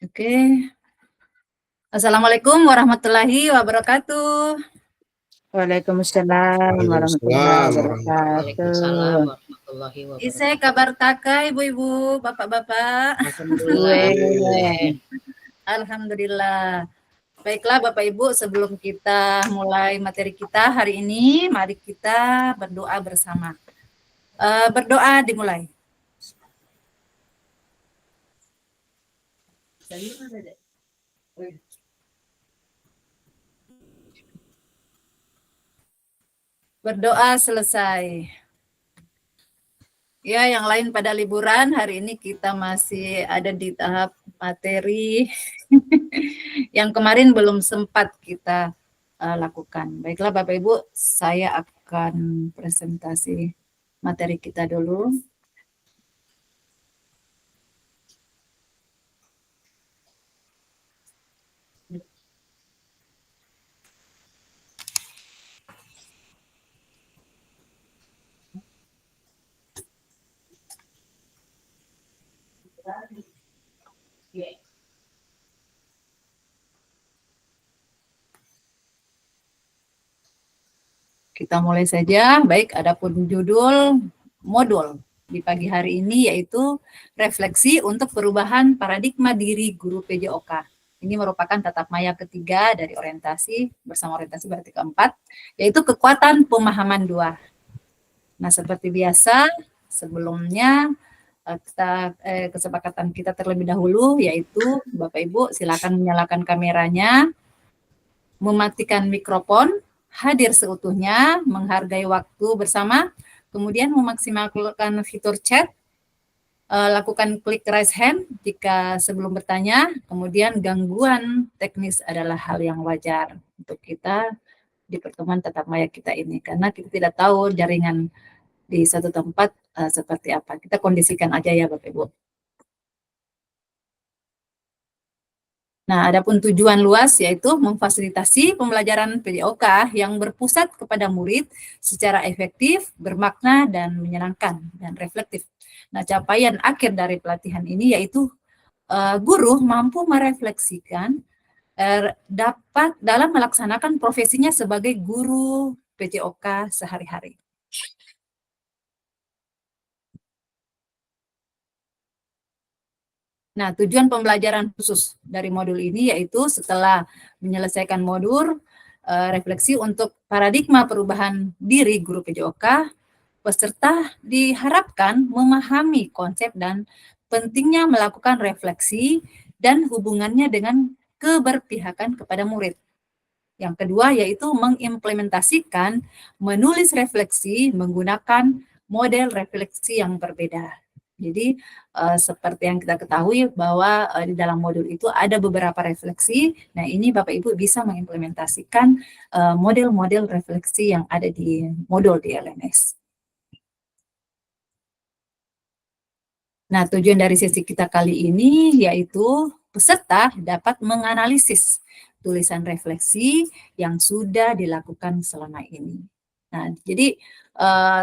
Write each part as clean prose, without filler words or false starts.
Oke. Assalamualaikum warahmatullahi wabarakatuh. Waalaikumsalam warahmatullahi Waalaikumsalam warahmatullahi wabarakatuh. wabarakatuh. Warahmatullahi Ise wabarakatuh. kabar taka ibu-ibu, bapak-bapak. Alhamdulillah. Gue, Alhamdulillah. Baiklah Bapak Ibu, sebelum kita mulai materi kita hari ini, mari kita berdoa bersama. Berdoa dimulai. Berdoa selesai. Ya, yang lain pada liburan, hari ini kita masih ada di tahap materi yang kemarin belum sempat kita lakukan. Baiklah Bapak Ibu, saya akan presentasi materi kita dulu. Kita mulai saja. Baik, adapun judul modul di pagi hari ini yaitu refleksi untuk perubahan paradigma diri guru PJOK. Ini merupakan tatap maya ketiga dari orientasi bersama orientasi berarti keempat, yaitu kekuatan pemahaman dua. Nah, seperti biasa, sebelumnya kesepakatan kita terlebih dahulu yaitu Bapak Ibu silakan menyalakan kameranya, mematikan mikrofon, hadir seutuhnya, menghargai waktu bersama, kemudian memaksimalkan fitur chat, lakukan klik raise hand jika sebelum bertanya, kemudian gangguan teknis adalah hal yang wajar untuk kita di pertemuan tatap maya kita ini, karena kita tidak tahu jaringan di satu tempat seperti apa. Kita kondisikan aja ya Bapak Ibu. Nah, adapun tujuan luas yaitu memfasilitasi pembelajaran PJOK yang berpusat kepada murid secara efektif, bermakna, dan menyenangkan, dan reflektif. Nah, capaian akhir dari pelatihan ini yaitu guru mampu merefleksikan dapat dalam melaksanakan profesinya sebagai guru PJOK sehari-hari. Nah, tujuan pembelajaran khusus dari modul ini yaitu setelah menyelesaikan modul refleksi untuk paradigma perubahan diri guru PJOK, peserta diharapkan memahami konsep dan pentingnya melakukan refleksi dan hubungannya dengan keberpihakan kepada murid. Yang kedua yaitu mengimplementasikan menulis refleksi menggunakan model refleksi yang berbeda. Jadi seperti yang kita ketahui bahwa di dalam modul itu ada beberapa refleksi. Nah, ini Bapak Ibu bisa mengimplementasikan model-model refleksi yang ada di modul di LMS. Nah, tujuan dari sesi kita kali ini yaitu peserta dapat menganalisis tulisan refleksi yang sudah dilakukan selama ini. Nah, jadi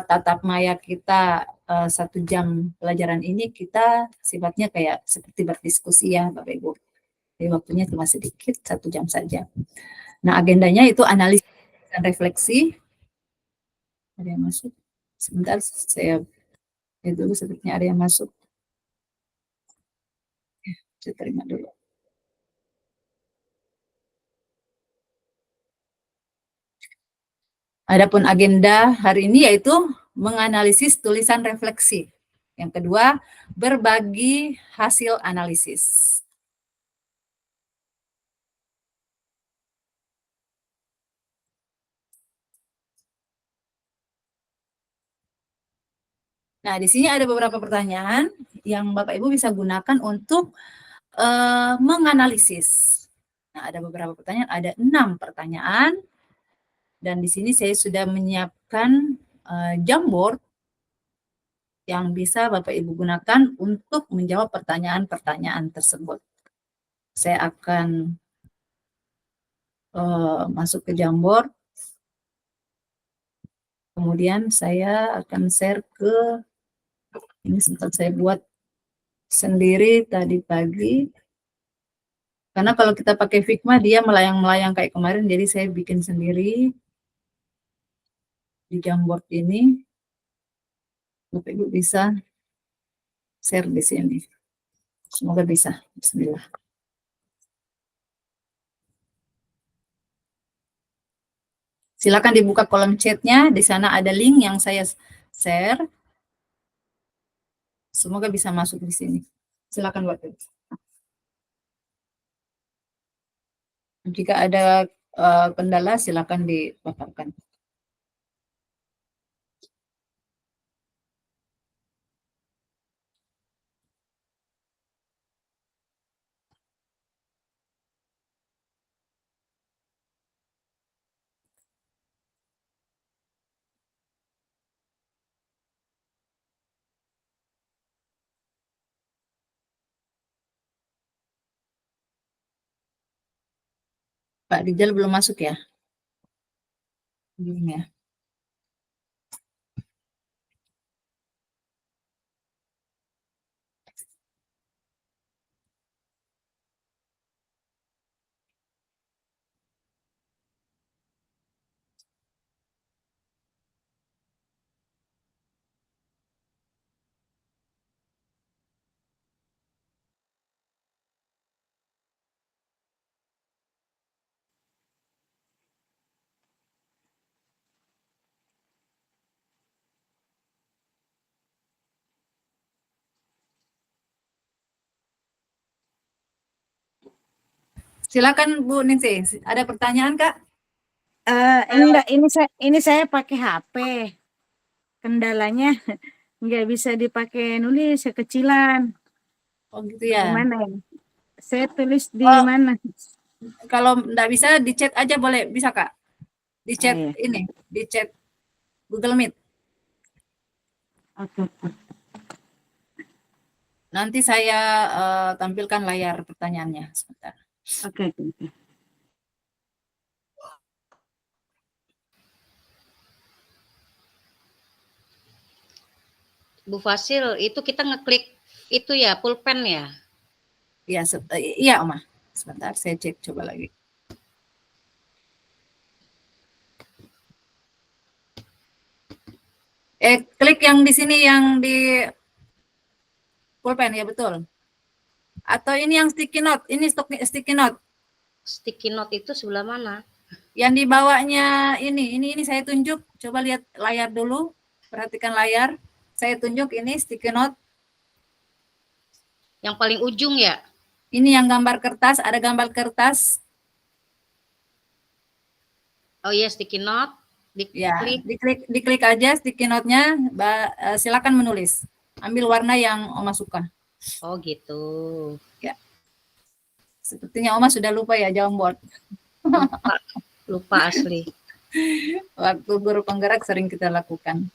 tatap maya kita 1 jam pelajaran ini kita sifatnya kayak seperti berdiskusi ya Bapak Ibu. Jadi waktunya cuma sedikit, 1 jam saja. Nah, agendanya itu analisis dan refleksi. Ada yang masuk? Sebentar, saya lihat dulu sepertinya ada yang masuk. Saya terima dulu. Adapun agenda hari ini yaitu menganalisis tulisan refleksi. Yang kedua, berbagi hasil analisis. Nah, di sini ada beberapa pertanyaan yang Bapak Ibu bisa gunakan untuk menganalisis. Nah, ada beberapa pertanyaan, ada 6 pertanyaan. Dan di sini saya sudah menyiapkan Jamboard yang bisa Bapak Ibu gunakan untuk menjawab pertanyaan-pertanyaan tersebut. Saya akan masuk ke Jamboard. Kemudian saya akan share ke, ini sempat saya buat sendiri tadi pagi. Karena kalau kita pakai Figma dia melayang-melayang kayak kemarin, jadi saya bikin sendiri di Jamboard ini. Bapak Ibu bisa share di sini. Semoga bisa. Bismillah. Silakan dibuka kolom chatnya. Di sana ada link yang saya share. Semoga bisa masuk di sini. Silakan Bapak Ibu. Jika ada kendala, silakan dipaparkan. Pak Dijal belum masuk ya? Belum ya. Silakan Bu Ningsih. Ada pertanyaan Kak? Enggak, ini saya pakai HP. Kendalanya nggak bisa dipakai nulis kekecilan. Oh gitu ya. Bagaimana ya? Saya tulis di Oh, mana? kalau nggak bisa di chat aja boleh, bisa Kak? Di Oh, chat iya. ini, di chat Google Meet. Oke. Nanti saya tampilkan layar pertanyaannya sebentar. Oke. Bu Fasil, itu kita ngeklik itu ya, pulpen ya? Iya, iya Oma. Sebentar, saya cek coba lagi. Klik yang di sini yang di pulpen ya betul. Atau ini yang sticky note, ini sticky note. Sticky note itu sebelah mana? Yang di bawahnya ini saya tunjuk. Coba lihat layar dulu. Perhatikan layar. Saya tunjuk ini sticky note. Yang paling ujung ya? Ini yang gambar kertas, ada gambar kertas. Oh iya, sticky note. Ya, Diklik. diklik aja sticky note-nya. Silakan menulis. Ambil warna yang Oma suka. Oh gitu. Ya. Sepertinya Oma sudah lupa ya Jamboard. Lupa asli. Waktu guru penggerak sering kita lakukan.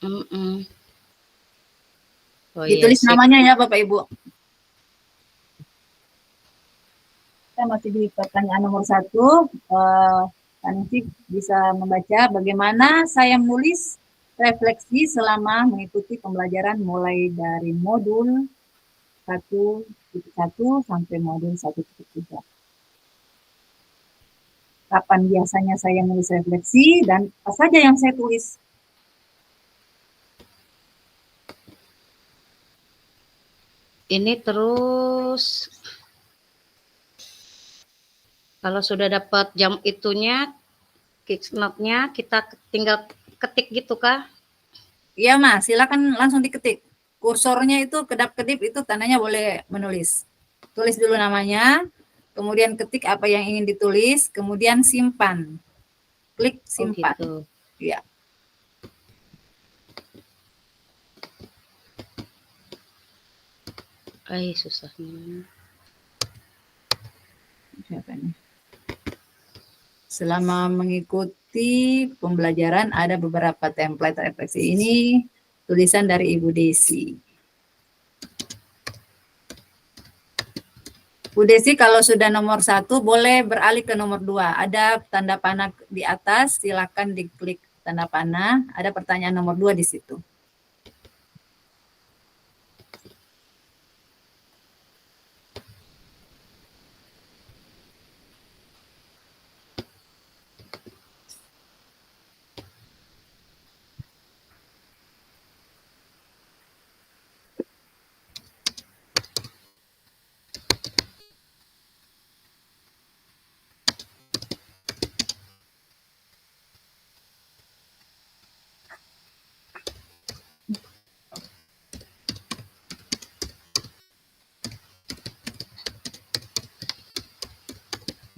Oh, Ditulis iya, namanya ya Bapak Ibu. Kita masih di pertanyaan nomor 1. Nanti bisa membaca bagaimana saya menulis refleksi selama mengikuti pembelajaran mulai dari modul 1.1 sampai modul 1.3. Kapan biasanya saya menulis refleksi dan apa saja yang saya tulis. Ini terus kalau sudah dapat jam itunya, note-nya kita tinggal ketik gitu kah? Iya Mas, silakan langsung diketik. Kursornya itu kedap-kedip itu tandanya boleh menulis. Tulis dulu namanya, kemudian ketik apa yang ingin ditulis, kemudian simpan. Klik simpan. Oh gitu. Ya. Susahnya. Siapa ini? Selama mengikuti pembelajaran ada beberapa template refleksi ini, tulisan dari Ibu Desi. Bu Desi kalau sudah nomor 1 boleh beralih ke nomor 2. Ada tanda panah di atas, silakan diklik tanda panah. Ada pertanyaan nomor 2 di situ.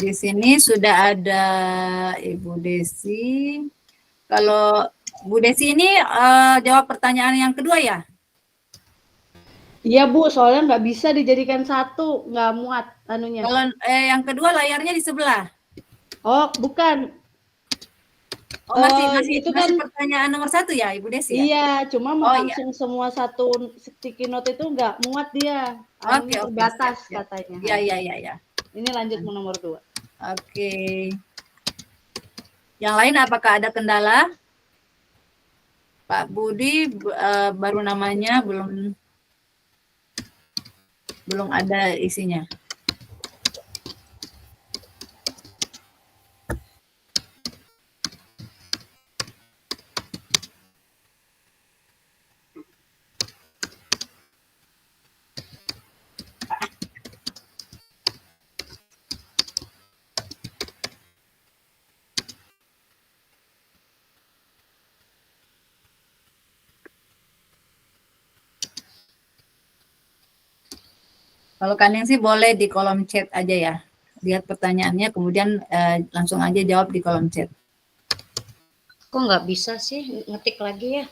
Di sini sudah ada Ibu Desi. Kalau Bu Desi ini jawab pertanyaan yang kedua ya? Iya Bu, soalnya nggak bisa dijadikan satu, nggak muat anunya. Kalau yang kedua layarnya di sebelah. Oh, bukan. Oh, masih itu kan pertanyaan nomor 1 ya, Ibu Desi ya? iya, cuma mau Oh, iya. langsung semua satu sticky note itu nggak muat dia. Oke, Anunya oke, terbatas siap. katanya. Iya, iya, iya, iya. Ini lanjut ke nomor 2. Oke. Yang lain apakah ada kendala? Pak Budi baru namanya belum ada isinya. Kalau Kaning sih boleh di kolom chat aja ya. Lihat pertanyaannya, kemudian langsung aja jawab di kolom chat. Kok nggak bisa sih ngetik lagi ya?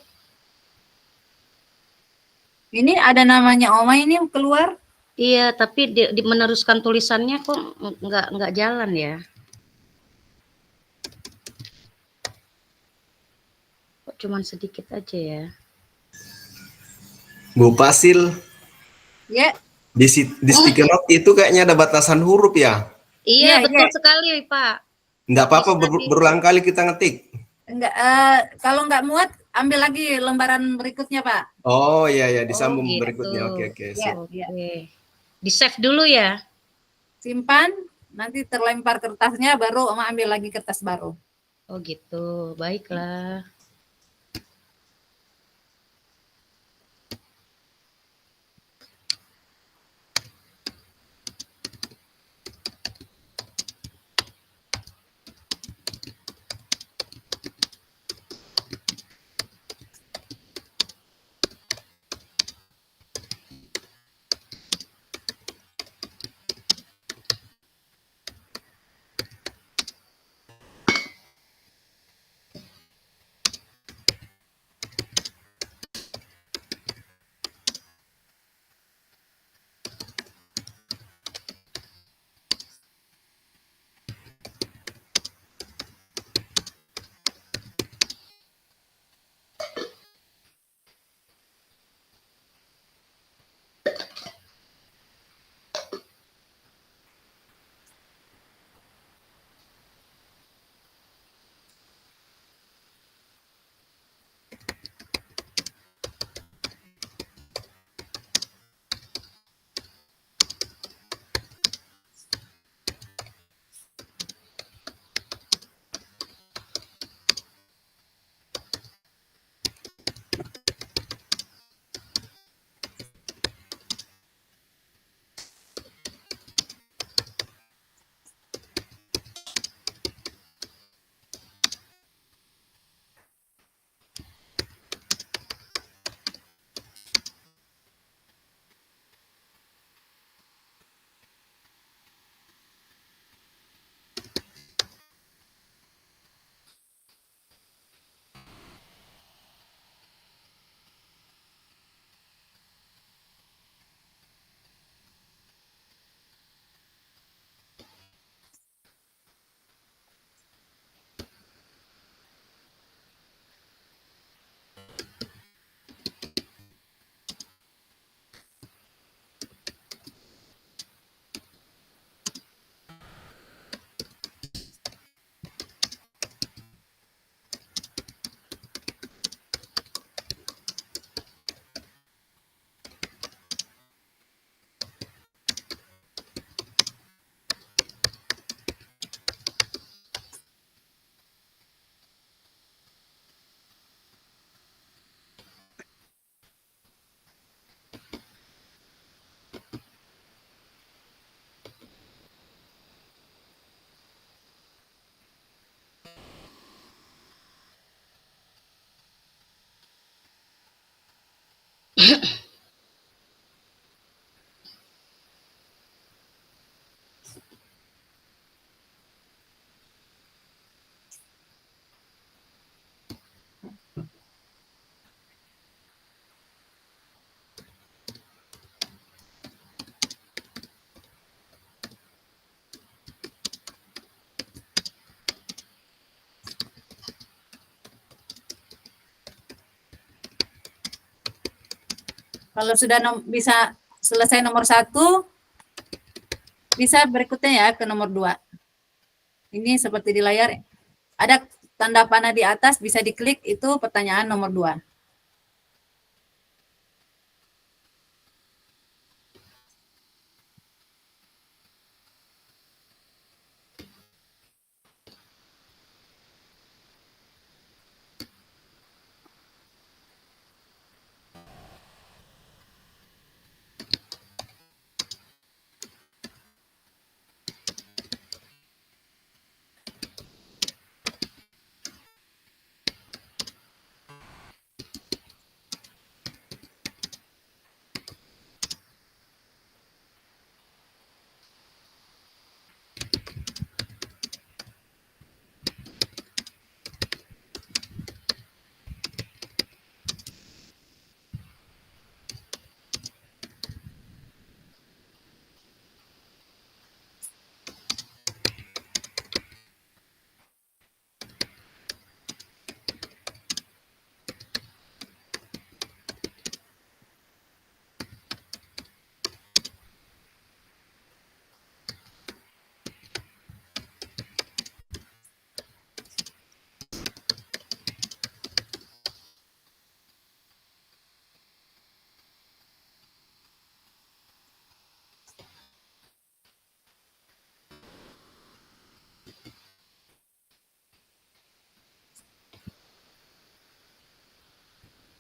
Ini ada namanya Oma ini keluar. Iya, tapi meneruskan tulisannya kok nggak jalan ya? Kok cuman sedikit aja ya? Bu Pasil, Ya. di sticky note itu kayaknya ada batasan huruf ya? Iya, Iya, betul iya. sekali, Pak. Enggak apa-apa Bisa berulang kali kita ngetik. Enggak, kalau nggak muat, ambil lagi lembaran berikutnya, Pak. Oh iya ya, Oh, disambung gitu. berikutnya. Oke, Ya, sip. ya. Oke. Di-save dulu ya. Simpan, nanti terlempar kertasnya, baru Oma ambil lagi kertas baru. Oh, gitu. Baiklah. Kalau sudah bisa selesai nomor 1, bisa berikutnya ya ke nomor 2. Ini seperti di layar, ada tanda panah di atas, bisa diklik, itu pertanyaan nomor 2.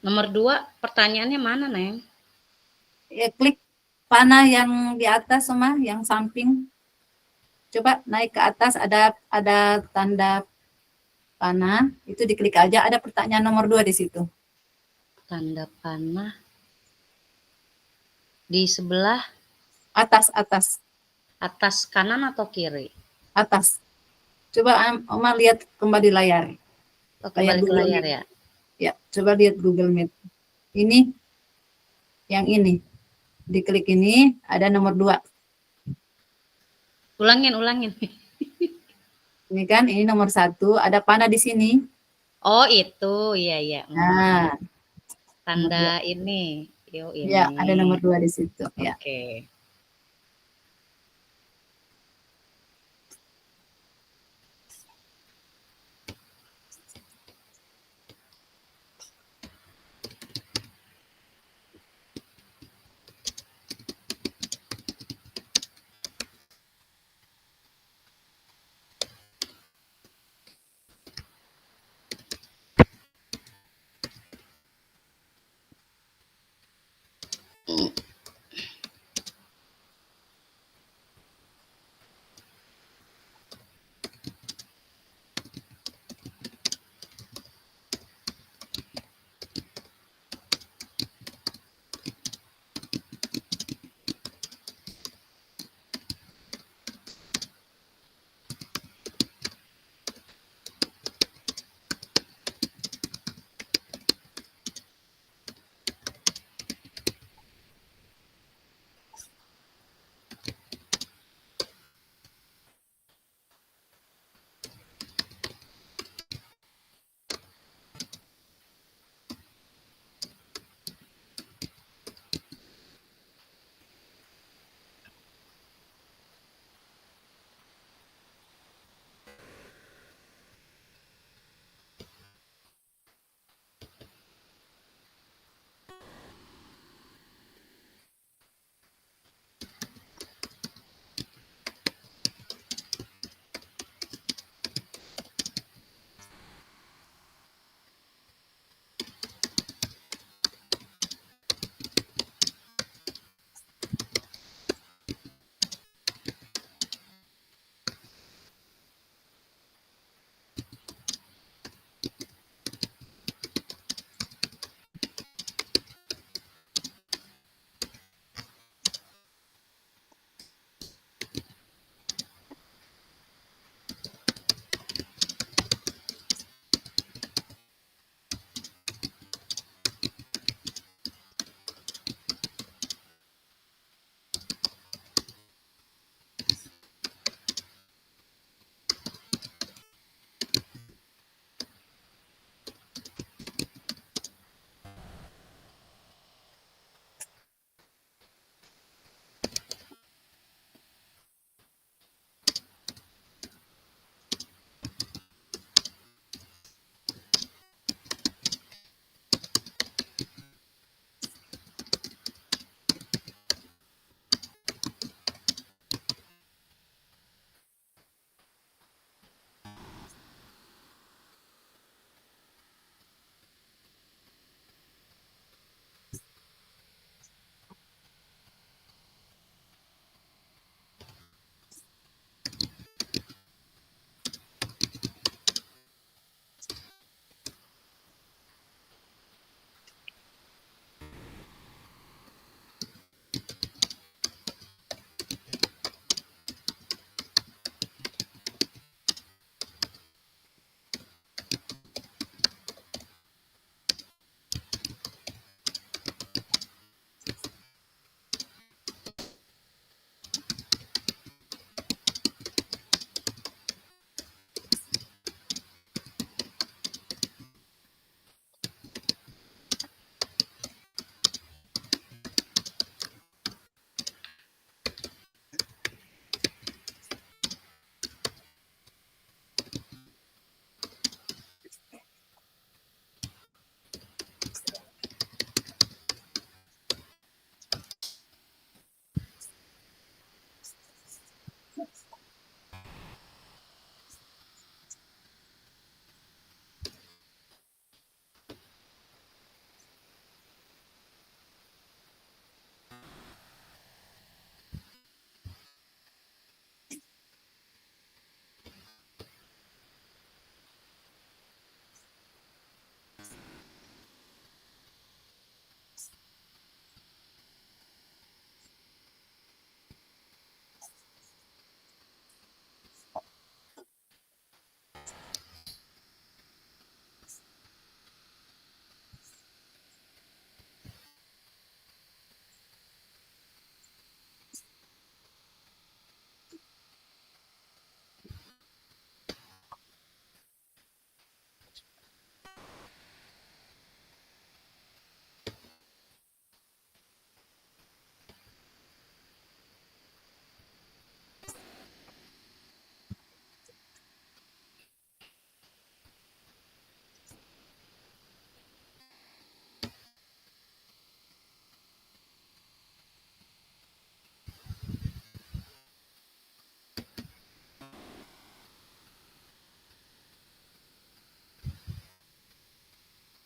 Nomor 2, pertanyaannya mana, Neng? Ya, klik panah yang di atas sama yang samping. Coba naik ke atas, ada tanda panah, itu diklik aja, ada pertanyaan nomor 2 di situ. Tanda panah di sebelah Atas atas kanan atau kiri? atas. Coba Oma lihat kembali layar. Oh, kembali ke Google layar Meet. ya. Ya, coba lihat Google Meet. Ini yang ini. Diklik ini, ada nomor 2. Ulangin. Ini kan, ini nomor 1, ada panah di sini. Oh, itu. Iya. Nah, Tanda ini. Yo, ya, ini. ada nomor 2 di situ. Ya. Oke.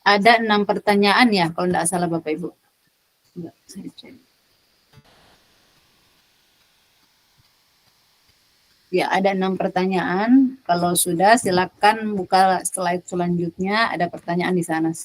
ada 6 pertanyaan ya, kalau tidak salah Bapak Ibu. Enggak, saya cek. Ya, ada 6 pertanyaan. Kalau sudah, silakan buka slide selanjutnya. Ada pertanyaan di sana.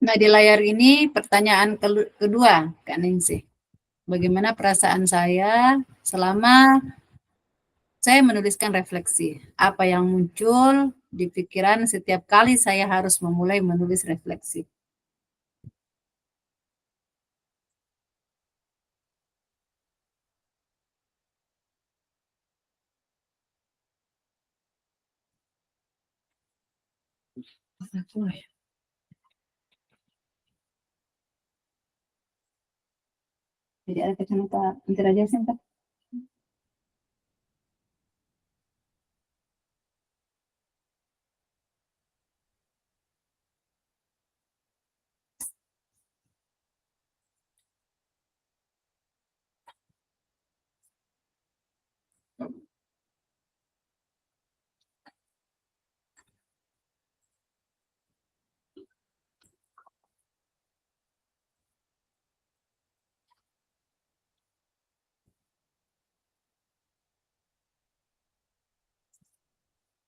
Nah, di layar ini pertanyaan kedua, Kak Ningsih. Bagaimana perasaan saya selama saya menuliskan refleksi? Apa yang muncul di pikiran setiap kali saya harus memulai menulis refleksi? Jadi ada kacamata interajensi entah.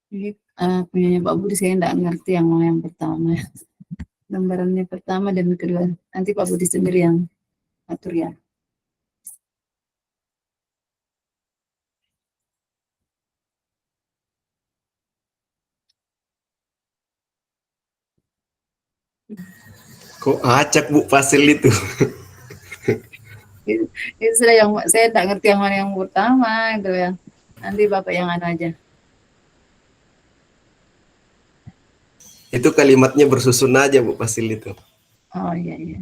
Ini punyanya Pak Budi saya tidak ngerti yang mana yang pertama. Lembarannya pertama dan kedua. Nanti Pak Budi sendiri yang atur ya. Kok acak Bu fasil itu? Itu sudah yang saya tidak ngerti yang mana yang pertama gitu ya. Nanti Bapak yang anu aja. Itu kalimatnya bersusun aja Bu fasil itu. Oh iya iya.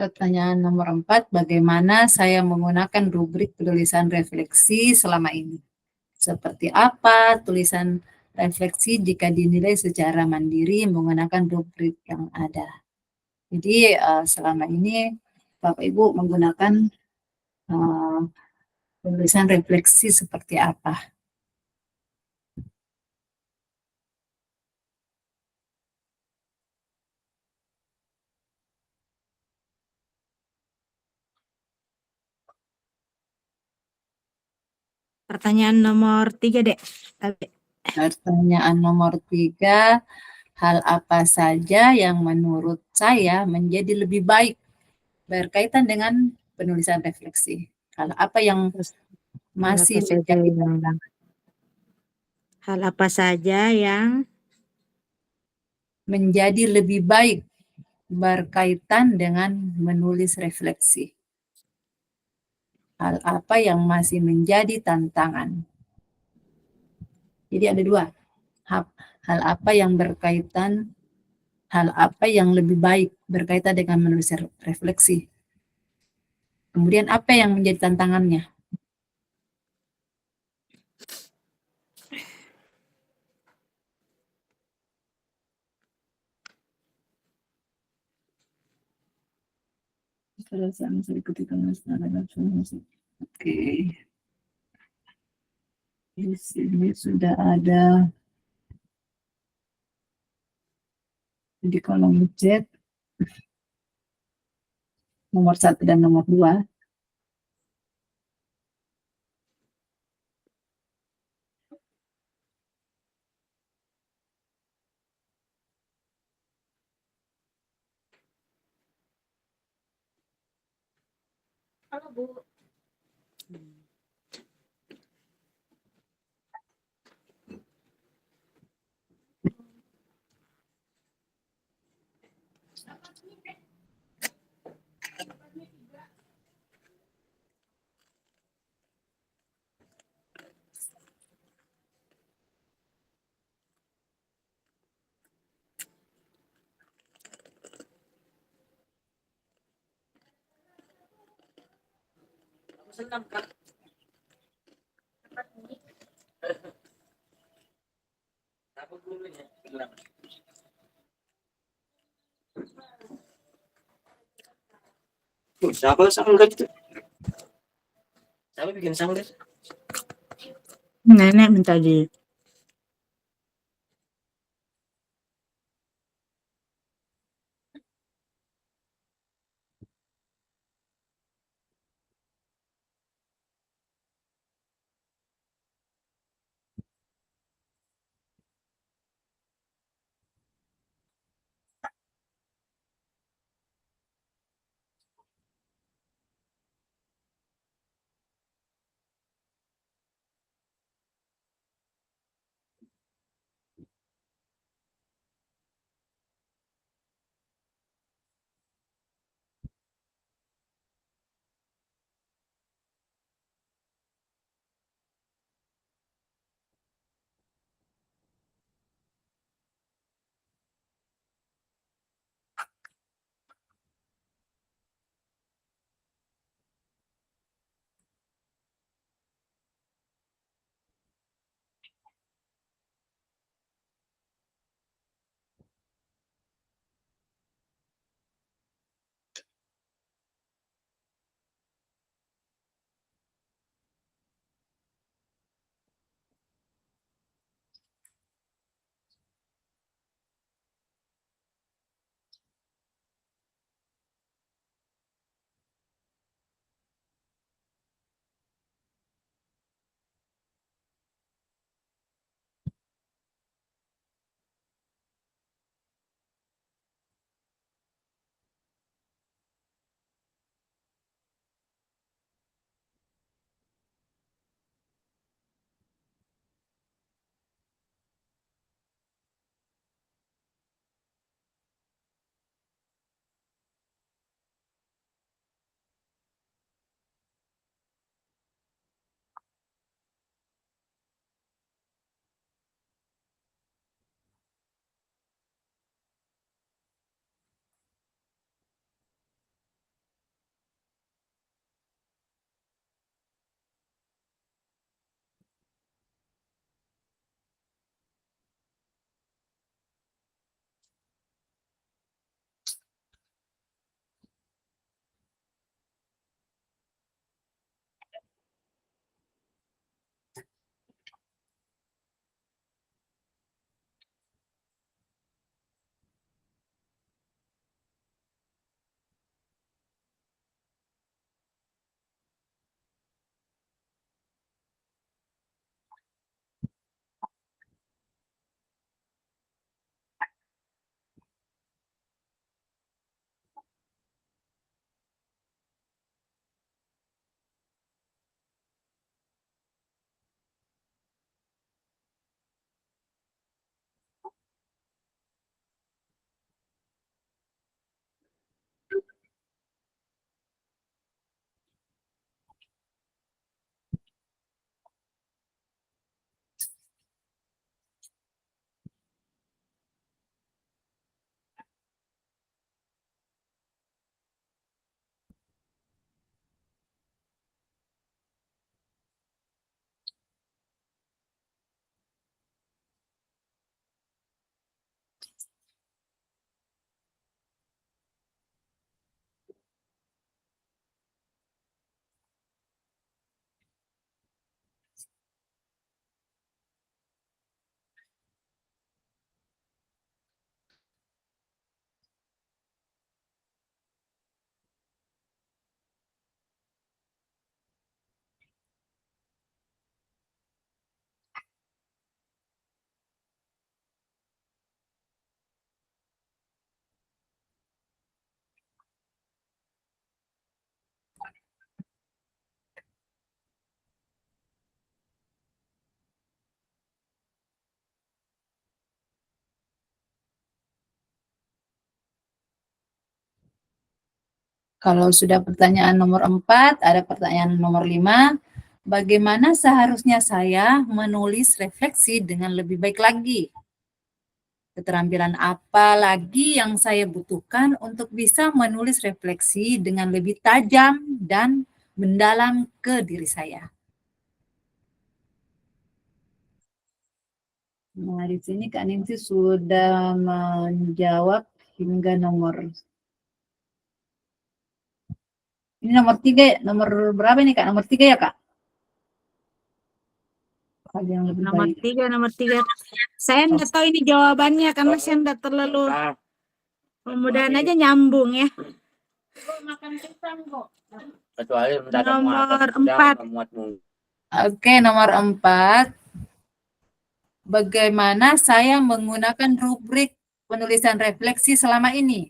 Pertanyaan nomor 4, bagaimana saya menggunakan rubrik penulisan refleksi selama ini? Seperti apa tulisan refleksi jika dinilai secara mandiri menggunakan rubrik yang ada? Jadi selama ini Bapak Ibu menggunakan penulisan refleksi seperti apa? Pertanyaan nomor 3, Dek. Pertanyaan nomor 3, hal apa saja yang menurut saya menjadi lebih baik berkaitan dengan penulisan refleksi? Hal apa yang masih menjadi Hal apa saja yang menjadi lebih baik berkaitan dengan menulis refleksi? Hal apa yang masih menjadi tantangan? Jadi ada dua. Hal apa yang berkaitan hal apa yang lebih baik berkaitan dengan menulis refleksi. Kemudian apa yang menjadi tantangannya? Oke. Di sini sudah ada di kolom chat nomor 1 dan nomor 2. Halo Bu. Siapa sanggar itu? Siapa bikin sanggar? Nenek minta di Kalau sudah pertanyaan nomor 4, ada pertanyaan nomor 5. Bagaimana seharusnya saya menulis refleksi dengan lebih baik lagi? Keterampilan apa lagi yang saya butuhkan untuk bisa menulis refleksi dengan lebih tajam dan mendalam ke diri saya? Nah, di sini Kak Ningsi sudah menjawab hingga nomor. Ini nomor 3, nomor berapa ini Kak? Nomor 3 ya Kak? Ada yang lebih Nomor baik. 3, nomor 3. Saya enggak tahu ini jawabannya karena saya enggak terlalu, mudah-mudahan aja nyambung ya. Nomor 4. Oke, nomor 4. Bagaimana saya menggunakan rubrik penulisan refleksi selama ini?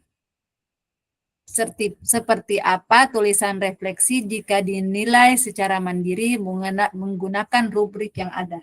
Seperti apa tulisan refleksi jika dinilai secara mandiri menggunakan rubrik yang ada?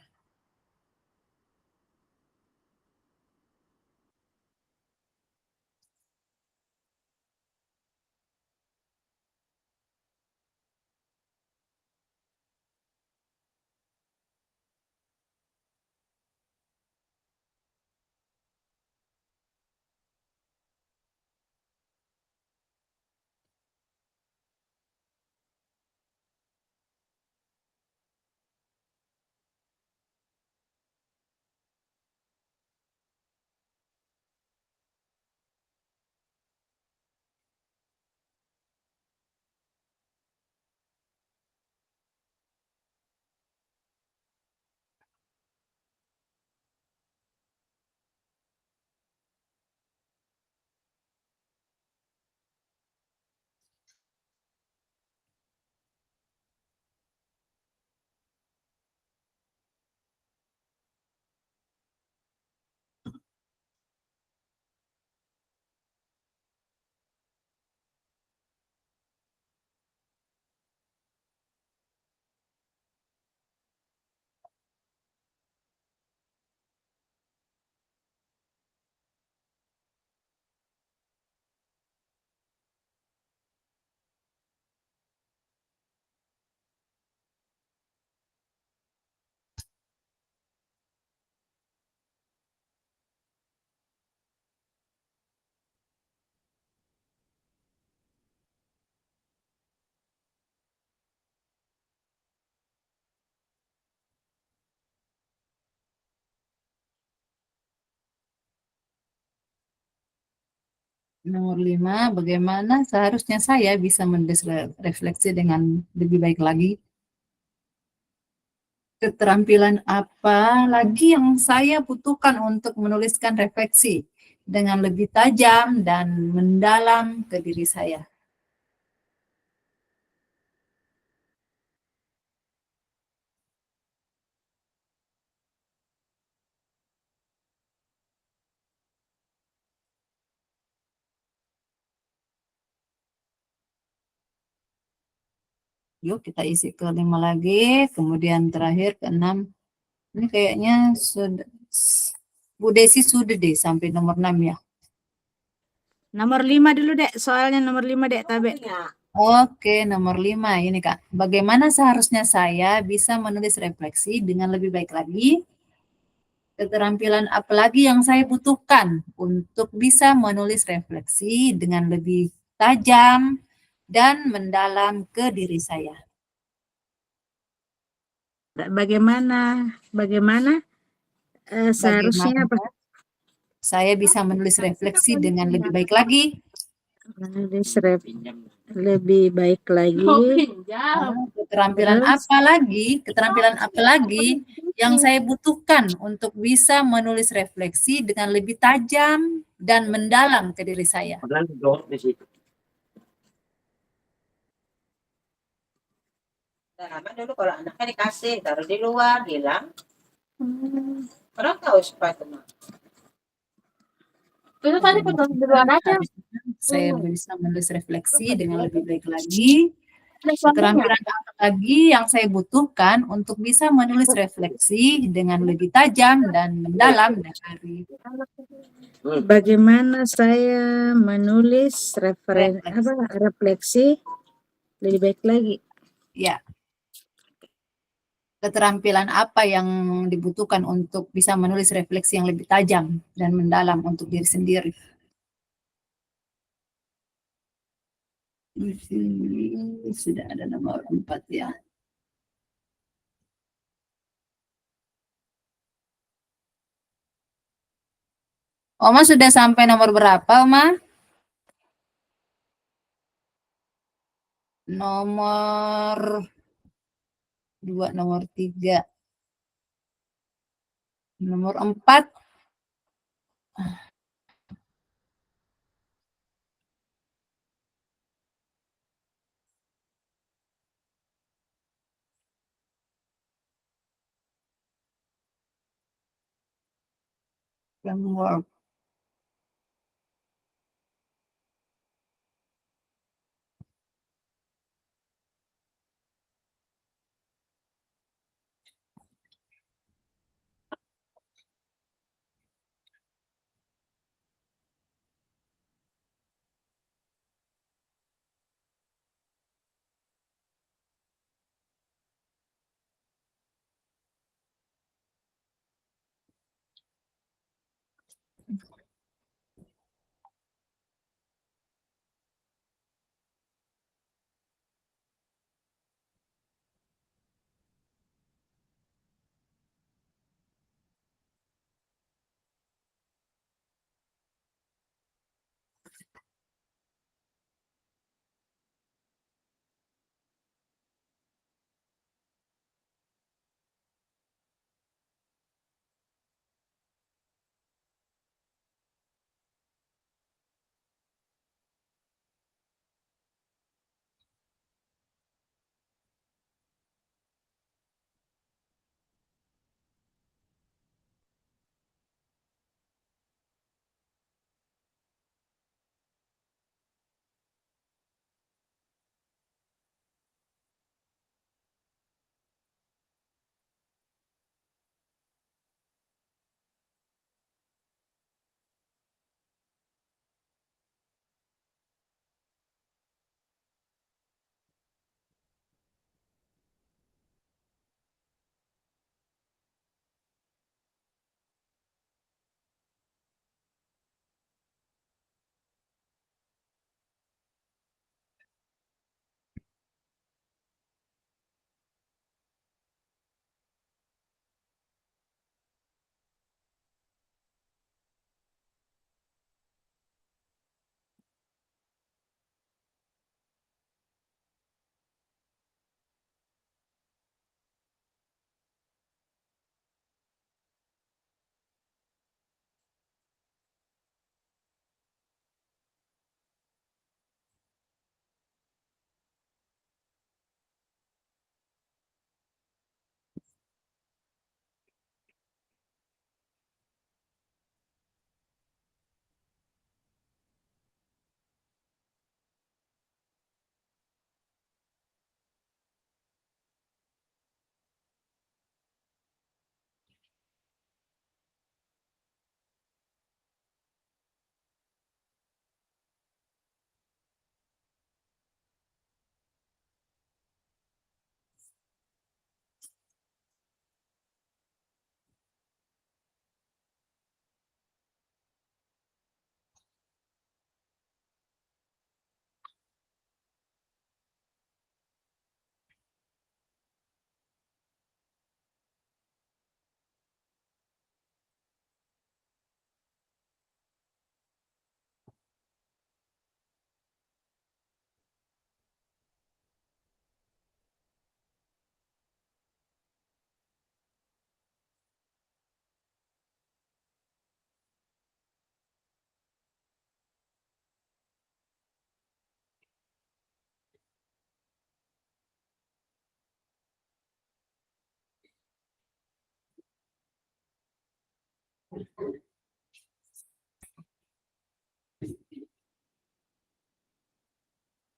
Nomor 5, bagaimana seharusnya saya bisa menulis refleksi dengan lebih baik lagi? Keterampilan apa lagi yang saya butuhkan untuk menuliskan refleksi dengan lebih tajam dan mendalam ke diri saya? Yuk kita isi ke 5 lagi, kemudian terakhir ke 6. Ini kayaknya sudah, Bu Desi sudah deh sampai nomor 6 ya. Nomor 5 dulu, Dek. Soalnya nomor 5, Dek, Tabe. Oke, nomor 5 ini Kak. Bagaimana seharusnya saya bisa menulis refleksi dengan lebih baik lagi? Keterampilan apa lagi yang saya butuhkan untuk bisa menulis refleksi dengan lebih tajam dan mendalam ke diri saya? Bagaimana seharusnya apa? Bagaimana saya bisa menulis refleksi dengan lebih baik lagi? Menulis lebih baik lagi. Keterampilan apa lagi? Keterampilan apa lagi yang saya butuhkan untuk bisa menulis refleksi dengan lebih tajam dan mendalam ke diri saya? Lama dulu kalau anaknya dikasih taruh di luar hilang. Orang tahu sepatu mah. Itu tadi penulis di luar aja. Saya bisa menulis refleksi dengan lebih baik lagi. Ada suaranya. Keterampilan apa lagi yang saya butuhkan untuk bisa menulis refleksi dengan lebih tajam dan mendalam dari Bagaimana saya menulis refleksi lebih baik lagi? ya. Keterampilan apa yang dibutuhkan untuk bisa menulis refleksi yang lebih tajam dan mendalam untuk diri sendiri? Di sini sudah ada nomor 4 ya. Oma sudah sampai nomor berapa, Oma? Nomor 2, nomor 3, nomor 4. Framework.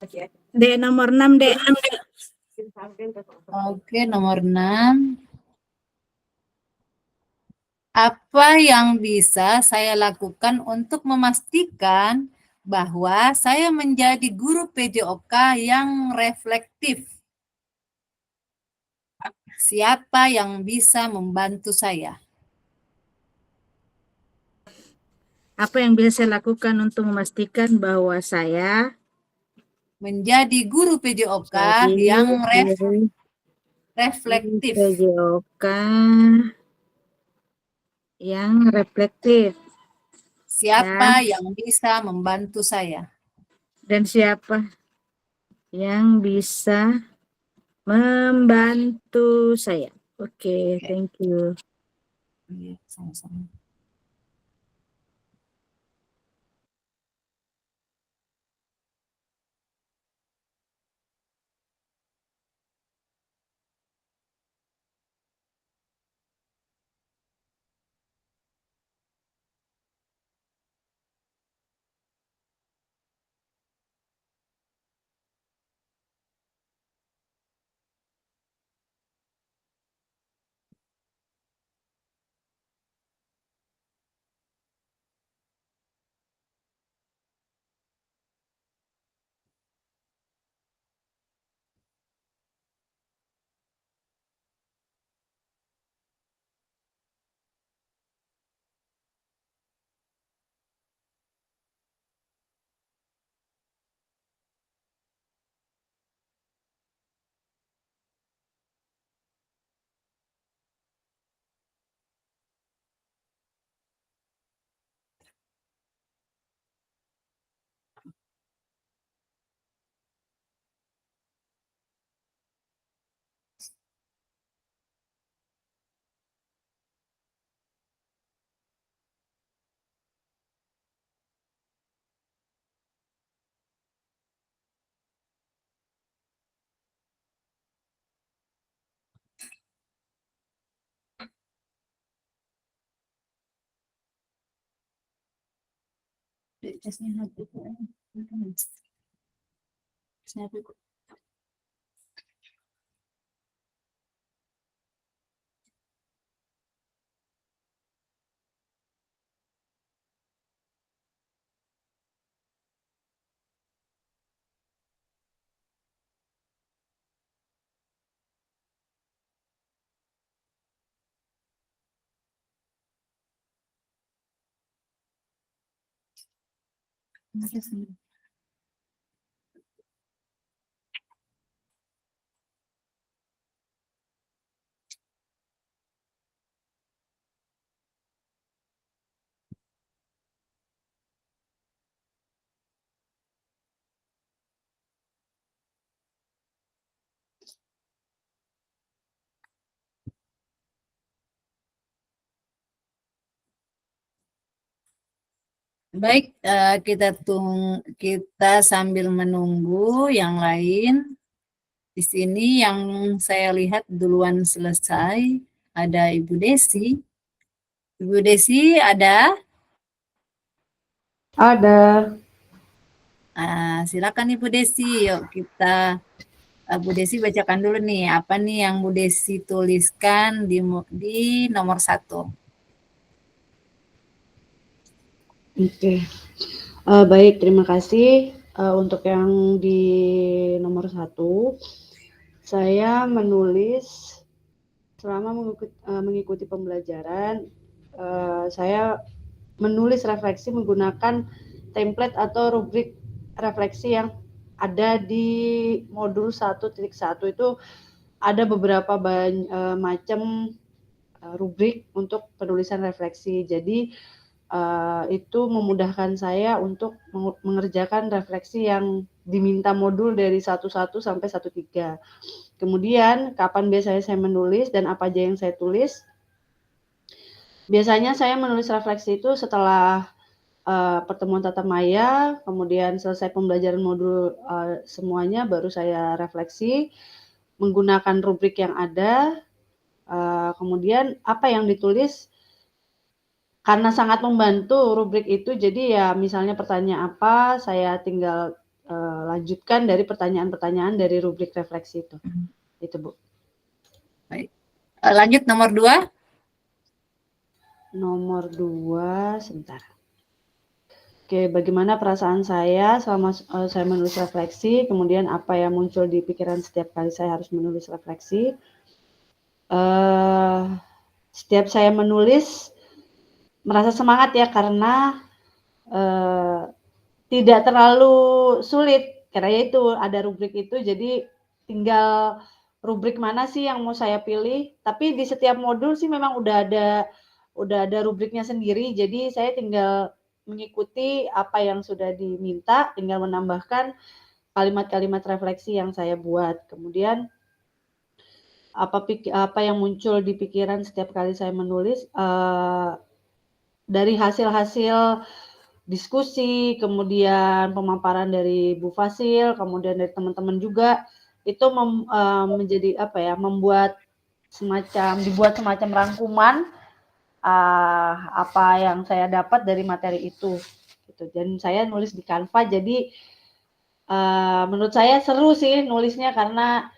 Dek nomor 6, Dek. Oke, nomor 6. Apa yang bisa saya lakukan untuk memastikan bahwa saya menjadi guru PJOK yang reflektif? Siapa yang bisa membantu saya? Apa yang bisa saya lakukan untuk memastikan bahwa saya Menjadi guru PJOK jadi yang guru reflektif. PJOK yang reflektif. Siapa yang bisa membantu saya? Dan siapa yang bisa membantu saya? Oke, thank you. Iya, sama-sama. Baik, kita sambil menunggu yang lain. Di sini yang saya lihat duluan selesai ada Ibu Desi. Ibu Desi ada? Ada. Silakan Ibu Desi. Yuk kita Bu Desi bacakan dulu nih apa nih yang Bu Desi tuliskan di nomor 1. Oke. Baik, terima kasih. Untuk yang di nomor 1, saya menulis selama mengikuti pembelajaran, saya menulis refleksi menggunakan template atau rubrik refleksi yang ada di modul 1.1. Itu ada beberapa macam rubrik untuk penulisan refleksi. Jadi itu memudahkan saya untuk mengerjakan refleksi yang diminta modul dari 1.1 sampai 1.3. Kemudian kapan biasanya saya menulis dan apa aja yang saya tulis? Biasanya saya menulis refleksi itu setelah pertemuan tatap maya, kemudian selesai pembelajaran modul semuanya, baru saya refleksi menggunakan rubrik yang ada. Kemudian apa yang ditulis, karena sangat membantu rubrik itu, jadi ya misalnya pertanyaan apa, saya tinggal lanjutkan dari pertanyaan-pertanyaan dari rubrik refleksi itu. Itu, Bu. Lanjut nomor 2. Nomor 2, sebentar. Oke, bagaimana perasaan saya selama saya menulis refleksi, kemudian apa yang muncul di pikiran setiap kali saya harus menulis refleksi. Setiap saya menulis, merasa semangat ya, karena tidak terlalu sulit, karena itu ada rubrik itu, jadi tinggal rubrik mana sih yang mau saya pilih. Tapi di setiap modul sih memang udah ada rubriknya sendiri, jadi saya tinggal mengikuti apa yang sudah diminta, tinggal menambahkan kalimat-kalimat refleksi yang saya buat. Kemudian apa yang muncul di pikiran setiap kali saya menulis, dari hasil-hasil diskusi, kemudian pemaparan dari Bu Fasil, kemudian dari teman-teman juga, itu menjadi dibuat semacam rangkuman apa yang saya dapat dari materi itu, gitu. Dan saya nulis di Canva, jadi menurut saya seru sih nulisnya, karena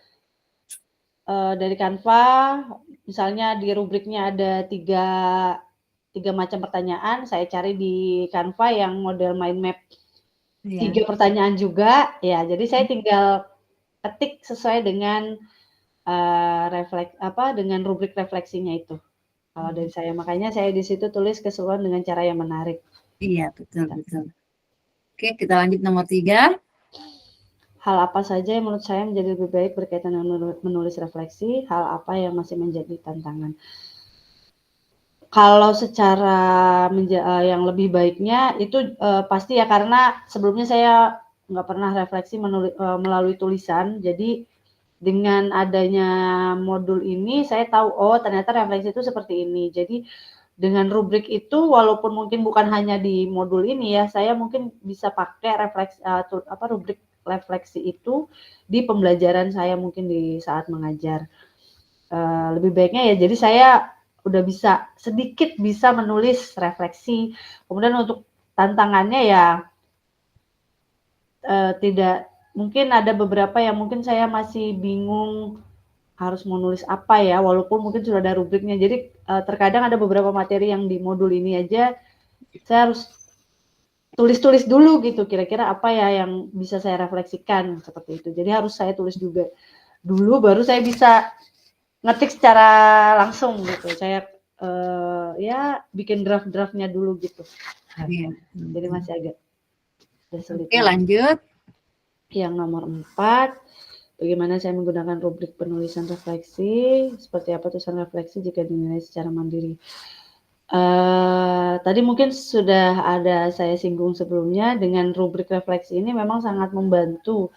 dari Canva, misalnya di rubriknya ada tiga macam pertanyaan, saya cari di Canva yang model mind map 3 pertanyaan juga, ya. Jadi saya tinggal ketik sesuai dengan dengan rubrik refleksinya itu. Kalau dari saya, makanya saya di situ tulis keseruan dengan cara yang menarik. Iya, betul. Oke, kita lanjut nomor 3. Hal apa saja yang menurut saya menjadi lebih baik berkaitan dengan menulis refleksi, hal apa yang masih menjadi tantangan. Kalau secara yang lebih baiknya itu pasti ya, karena sebelumnya saya nggak pernah refleksi melalui tulisan, jadi dengan adanya modul ini saya tahu, oh ternyata refleksi itu seperti ini. Jadi dengan rubrik itu, walaupun mungkin bukan hanya di modul ini ya, saya mungkin bisa pakai rubrik refleksi itu di pembelajaran saya mungkin di saat mengajar. Lebih baiknya ya, jadi saya udah sedikit bisa menulis refleksi. Kemudian untuk tantangannya ya tidak, mungkin ada beberapa yang mungkin saya masih bingung harus menulis apa ya, walaupun mungkin sudah ada rubriknya. Jadi terkadang ada beberapa materi yang di modul ini aja saya harus tulis dulu gitu, kira-kira apa ya yang bisa saya refleksikan, seperti itu. Jadi harus saya tulis juga dulu, baru saya bisa ngetik secara langsung gitu. Saya bikin draft-draftnya dulu gitu. Iya. Jadi masih agak sulit. Oke, lanjut. Yang nomor 4, bagaimana saya menggunakan rubrik penulisan refleksi, seperti apa tulisan refleksi jika dinilai secara mandiri. Tadi mungkin sudah ada saya singgung sebelumnya, dengan rubrik refleksi ini memang sangat membantu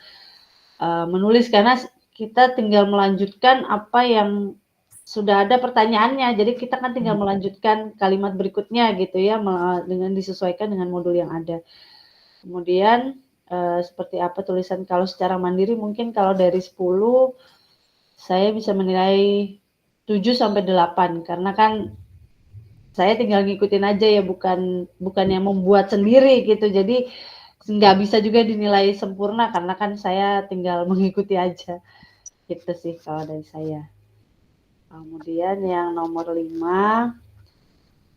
menulis, karena kita tinggal melanjutkan apa yang sudah ada pertanyaannya, jadi kita kan tinggal melanjutkan kalimat berikutnya gitu ya, dengan disesuaikan dengan modul yang ada. Kemudian seperti apa tulisan kalau secara mandiri, mungkin kalau dari 10 saya bisa menilai 7-8, karena kan saya tinggal ngikutin aja ya, bukan yang membuat sendiri gitu, jadi nggak bisa juga dinilai sempurna, karena kan saya tinggal mengikuti aja, gitu sih kalau dari saya. Kemudian yang nomor 5,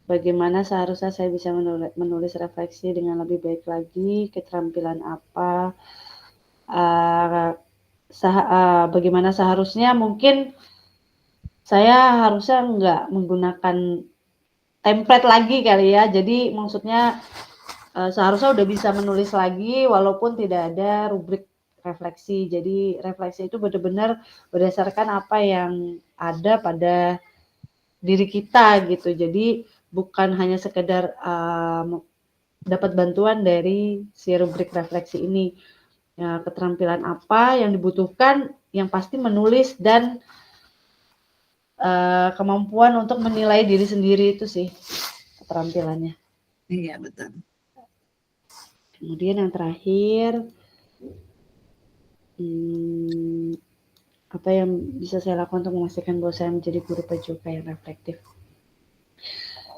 bagaimana seharusnya saya bisa menulis refleksi dengan lebih baik lagi, keterampilan apa, bagaimana seharusnya, mungkin saya harusnya nggak menggunakan template lagi kali ya, jadi maksudnya seharusnya udah bisa menulis lagi walaupun tidak ada rubrik refleksi. Jadi refleksi itu benar-benar berdasarkan apa yang ada pada diri kita gitu, jadi bukan hanya sekedar dapat bantuan dari si rubrik refleksi ini. Ya, keterampilan apa yang dibutuhkan, yang pasti menulis, dan kemampuan untuk menilai diri sendiri, itu sih keterampilannya. Iya, betul. Kemudian yang terakhir, apa yang bisa saya lakukan untuk memastikan bahwa saya menjadi guru PJOK yang reflektif?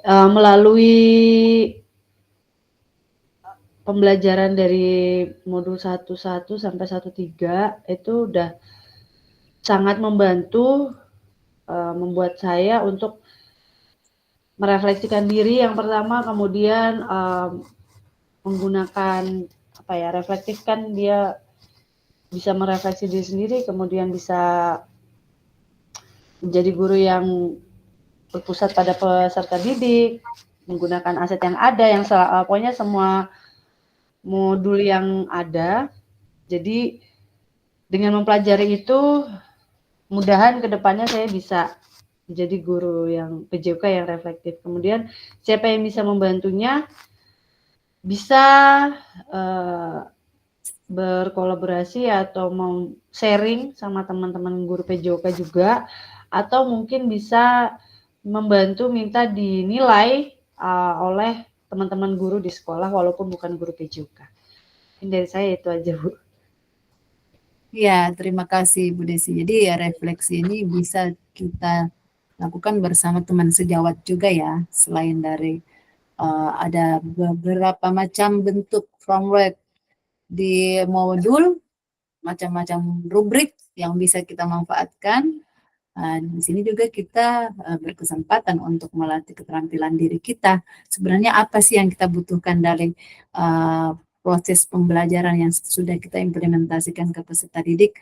Melalui pembelajaran dari modul 1.1 sampai 1.3 itu udah sangat membantu membuat saya untuk merefleksikan diri yang pertama, kemudian menggunakan reflektifkan dia bisa merefleksi diri sendiri, kemudian bisa menjadi guru yang berpusat pada peserta didik, menggunakan aset yang ada, yang pokoknya semua modul yang ada. Jadi dengan mempelajari itu, mudahan kedepannya saya bisa menjadi guru yang PJOK yang reflektif. Kemudian siapa yang bisa membantunya, bisa berkolaborasi atau mau sharing sama teman-teman guru PJOK juga, atau mungkin bisa membantu minta dinilai oleh teman-teman guru di sekolah walaupun bukan guru PJOK. Ini dari saya itu aja, Bu. Ya, terima kasih Bu Desi. Jadi ya refleksi ini bisa kita lakukan bersama teman sejawat juga ya, selain dari ada beberapa macam bentuk framework di modul, macam-macam rubrik yang bisa kita manfaatkan. Di sini juga kita berkesempatan untuk melatih keterampilan diri kita. Sebenarnya apa sih yang kita butuhkan dari proses pembelajaran yang sudah kita implementasikan ke peserta didik?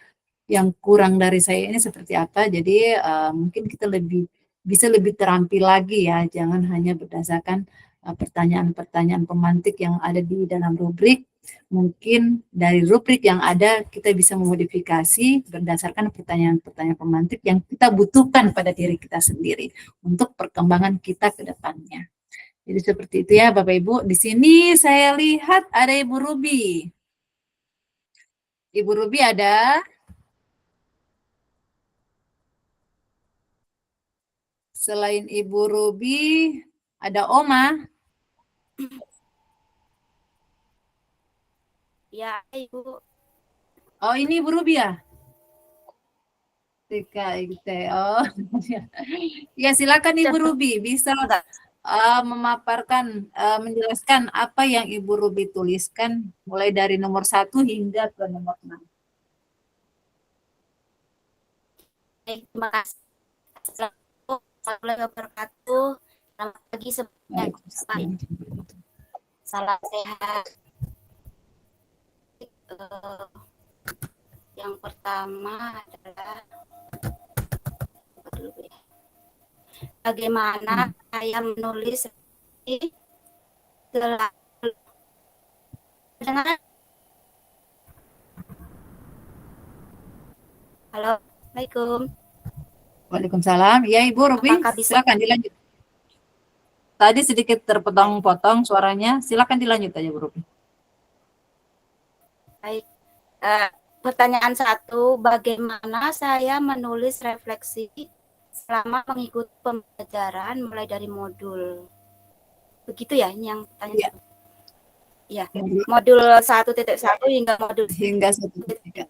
Yang kurang dari saya ini seperti apa? Jadi mungkin kita bisa lebih terampil lagi ya. Jangan hanya berdasarkan pertanyaan-pertanyaan pemantik yang ada di dalam rubrik. Mungkin dari rubrik yang ada kita bisa memodifikasi berdasarkan pertanyaan-pertanyaan pemantik yang kita butuhkan pada diri kita sendiri untuk perkembangan kita ke depannya. Jadi seperti itu ya Bapak Ibu. Di sini saya lihat ada Ibu Ruby. Ibu Ruby ada? Selain Ibu Ruby, ada Oma. Ya, Ibu. Oh, ini Ibu Ruby ya? Oh, ya silakan Ibu Ruby, bisa memaparkan, menjelaskan apa yang Ibu Ruby tuliskan mulai dari nomor 1 hingga ke nomor 6. Terima kasih. Assalamualaikum warahmatullahi wabarakatuh. Selamat pagi semuanya. Salam sehat. Yang pertama adalah bagaimana saya menulis ini. Halo, Assalamualaikum. Waalaikumsalam. Ya Ibu Ruby, silakan dilanjut. Tadi sedikit terpotong-potong suaranya, silakan dilanjut aja Bu Ruby. Baik. Pertanyaan 1, bagaimana saya menulis refleksi selama mengikuti pembelajaran mulai dari modul. Begitu ya yang tanya. Ya. Modul 1.1 hingga modul 1.3.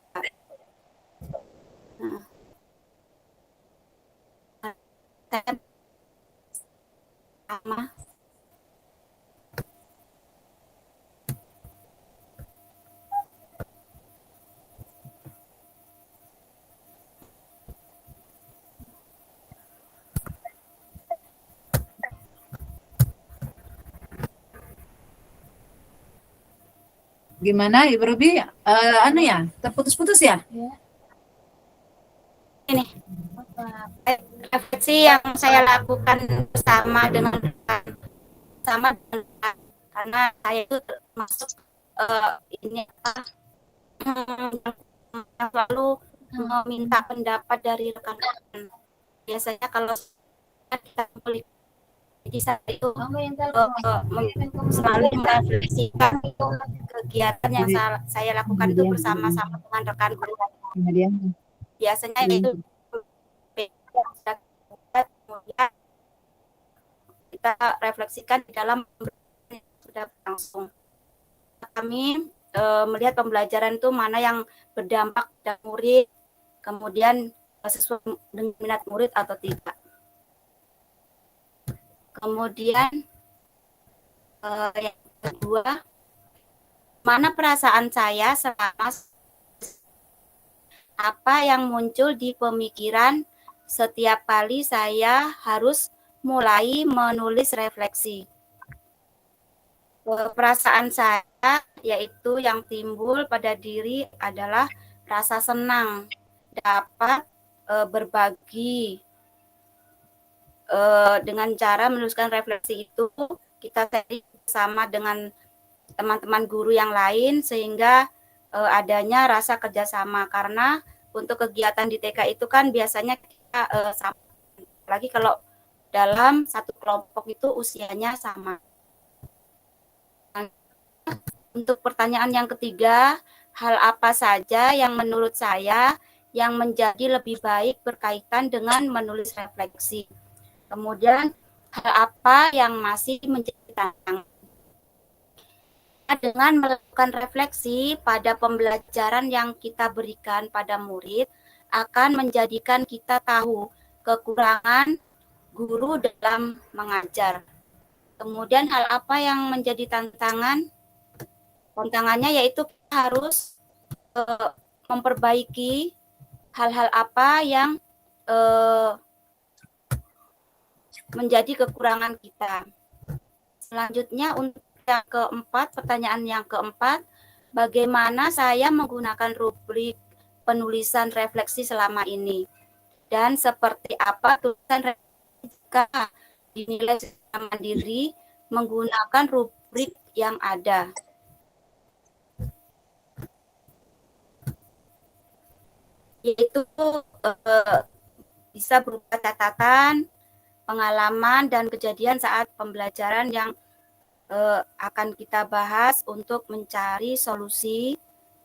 Sama. Gimana Ibu Ruby? Terputus-putus ya? Ini refleksi yang saya lakukan bersama dengan karena saya itu termasuk ini selalu meminta pendapat dari rekan-rekan. Biasanya kalau kita jadi saya itu selalu merefleksikan kegiatan yang saya lakukan itu bersama-sama dengan rekan guru. Biasanya itu kemudian kita refleksikan di dalam sudah berlangsung. Kami melihat pembelajaran itu mana yang berdampak pada murid, kemudian sesuai dengan minat murid atau tidak. Kemudian yang kedua, mana perasaan saya selama apa yang muncul di pemikiran setiap kali saya harus mulai menulis refleksi. Perasaan saya yaitu yang timbul pada diri adalah rasa senang dapat berbagi dengan cara menuliskan refleksi itu. Kita sharing bersama dengan teman-teman guru yang lain sehingga adanya rasa kerjasama, karena untuk kegiatan di TK itu kan biasanya kita sama, lagi kalau dalam satu kelompok itu usianya sama. Untuk pertanyaan yang ketiga, hal apa saja yang menurut saya yang menjadi lebih baik berkaitan dengan menulis refleksi? Kemudian hal apa yang masih menjadi tantangan? Dengan melakukan refleksi pada pembelajaran yang kita berikan pada murid akan menjadikan kita tahu kekurangan guru dalam mengajar. Kemudian hal apa yang menjadi tantangan? Tantangannya yaitu kita harus memperbaiki hal-hal apa yang menjadi kekurangan kita. Selanjutnya untuk yang keempat, pertanyaan yang keempat, bagaimana saya menggunakan rubrik penulisan refleksi selama ini? Dan seperti apa tulisan refleksi jika dinilai secara mandiri menggunakan rubrik yang ada? Yaitu bisa berupa catatan, pengalaman, dan kejadian saat pembelajaran yang akan kita bahas untuk mencari solusi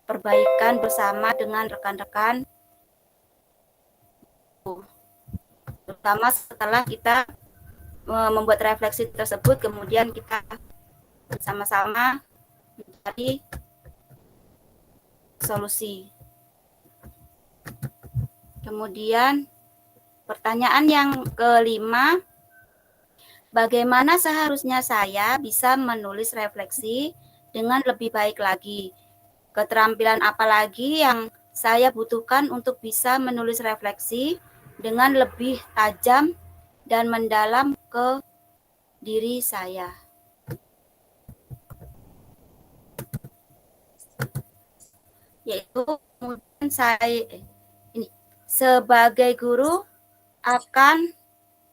perbaikan bersama dengan rekan-rekan, terutama setelah kita membuat refleksi tersebut, kemudian kita bersama-sama mencari solusi. Kemudian pertanyaan yang kelima, bagaimana seharusnya saya bisa menulis refleksi dengan lebih baik lagi? Keterampilan apa lagi yang saya butuhkan untuk bisa menulis refleksi dengan lebih tajam dan mendalam ke diri saya? Yaitu kemudian saya sebagai guru akan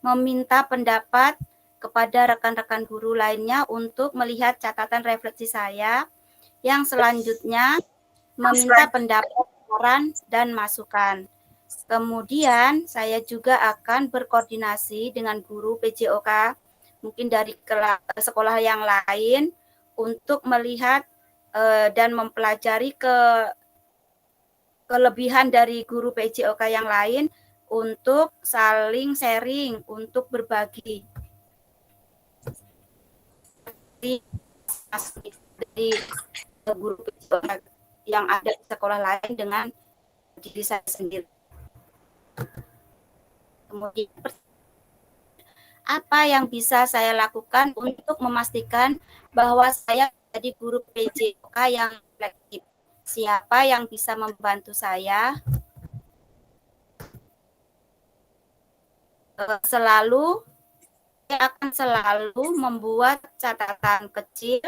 meminta pendapat kepada rekan-rekan guru lainnya untuk melihat catatan refleksi saya, yang selanjutnya meminta pendapat, saran, dan masukan. Kemudian saya juga akan berkoordinasi dengan guru PJOK, mungkin dari sekolah yang lain, untuk melihat dan mempelajari kelebihan dari guru PJOK yang lain untuk saling sharing, untuk berbagi. Dari guru yang ada di sekolah lain dengan diri saya sendiri. Kemudian apa yang bisa saya lakukan untuk memastikan bahwa saya menjadi guru PJOK yang reflektif? Siapa yang bisa membantu saya? Saya akan selalu membuat catatan kecil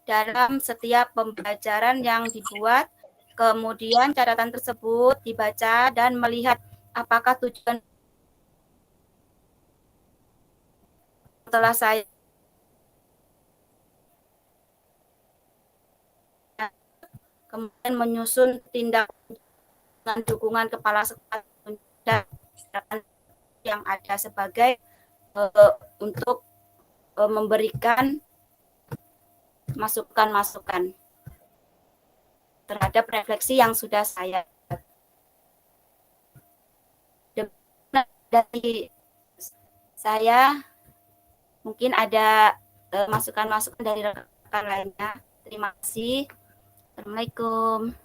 dalam setiap pembelajaran yang dibuat. Kemudian catatan tersebut dibaca dan melihat apakah tujuan setelah saya kemudian menyusun tindakan dengan dukungan kepala sekolah dan yang ada sebagai untuk memberikan masukan-masukan terhadap refleksi yang sudah saya dari saya. Mungkin ada masukan-masukan dari rekan lainnya. Terima kasih. Assalamualaikum.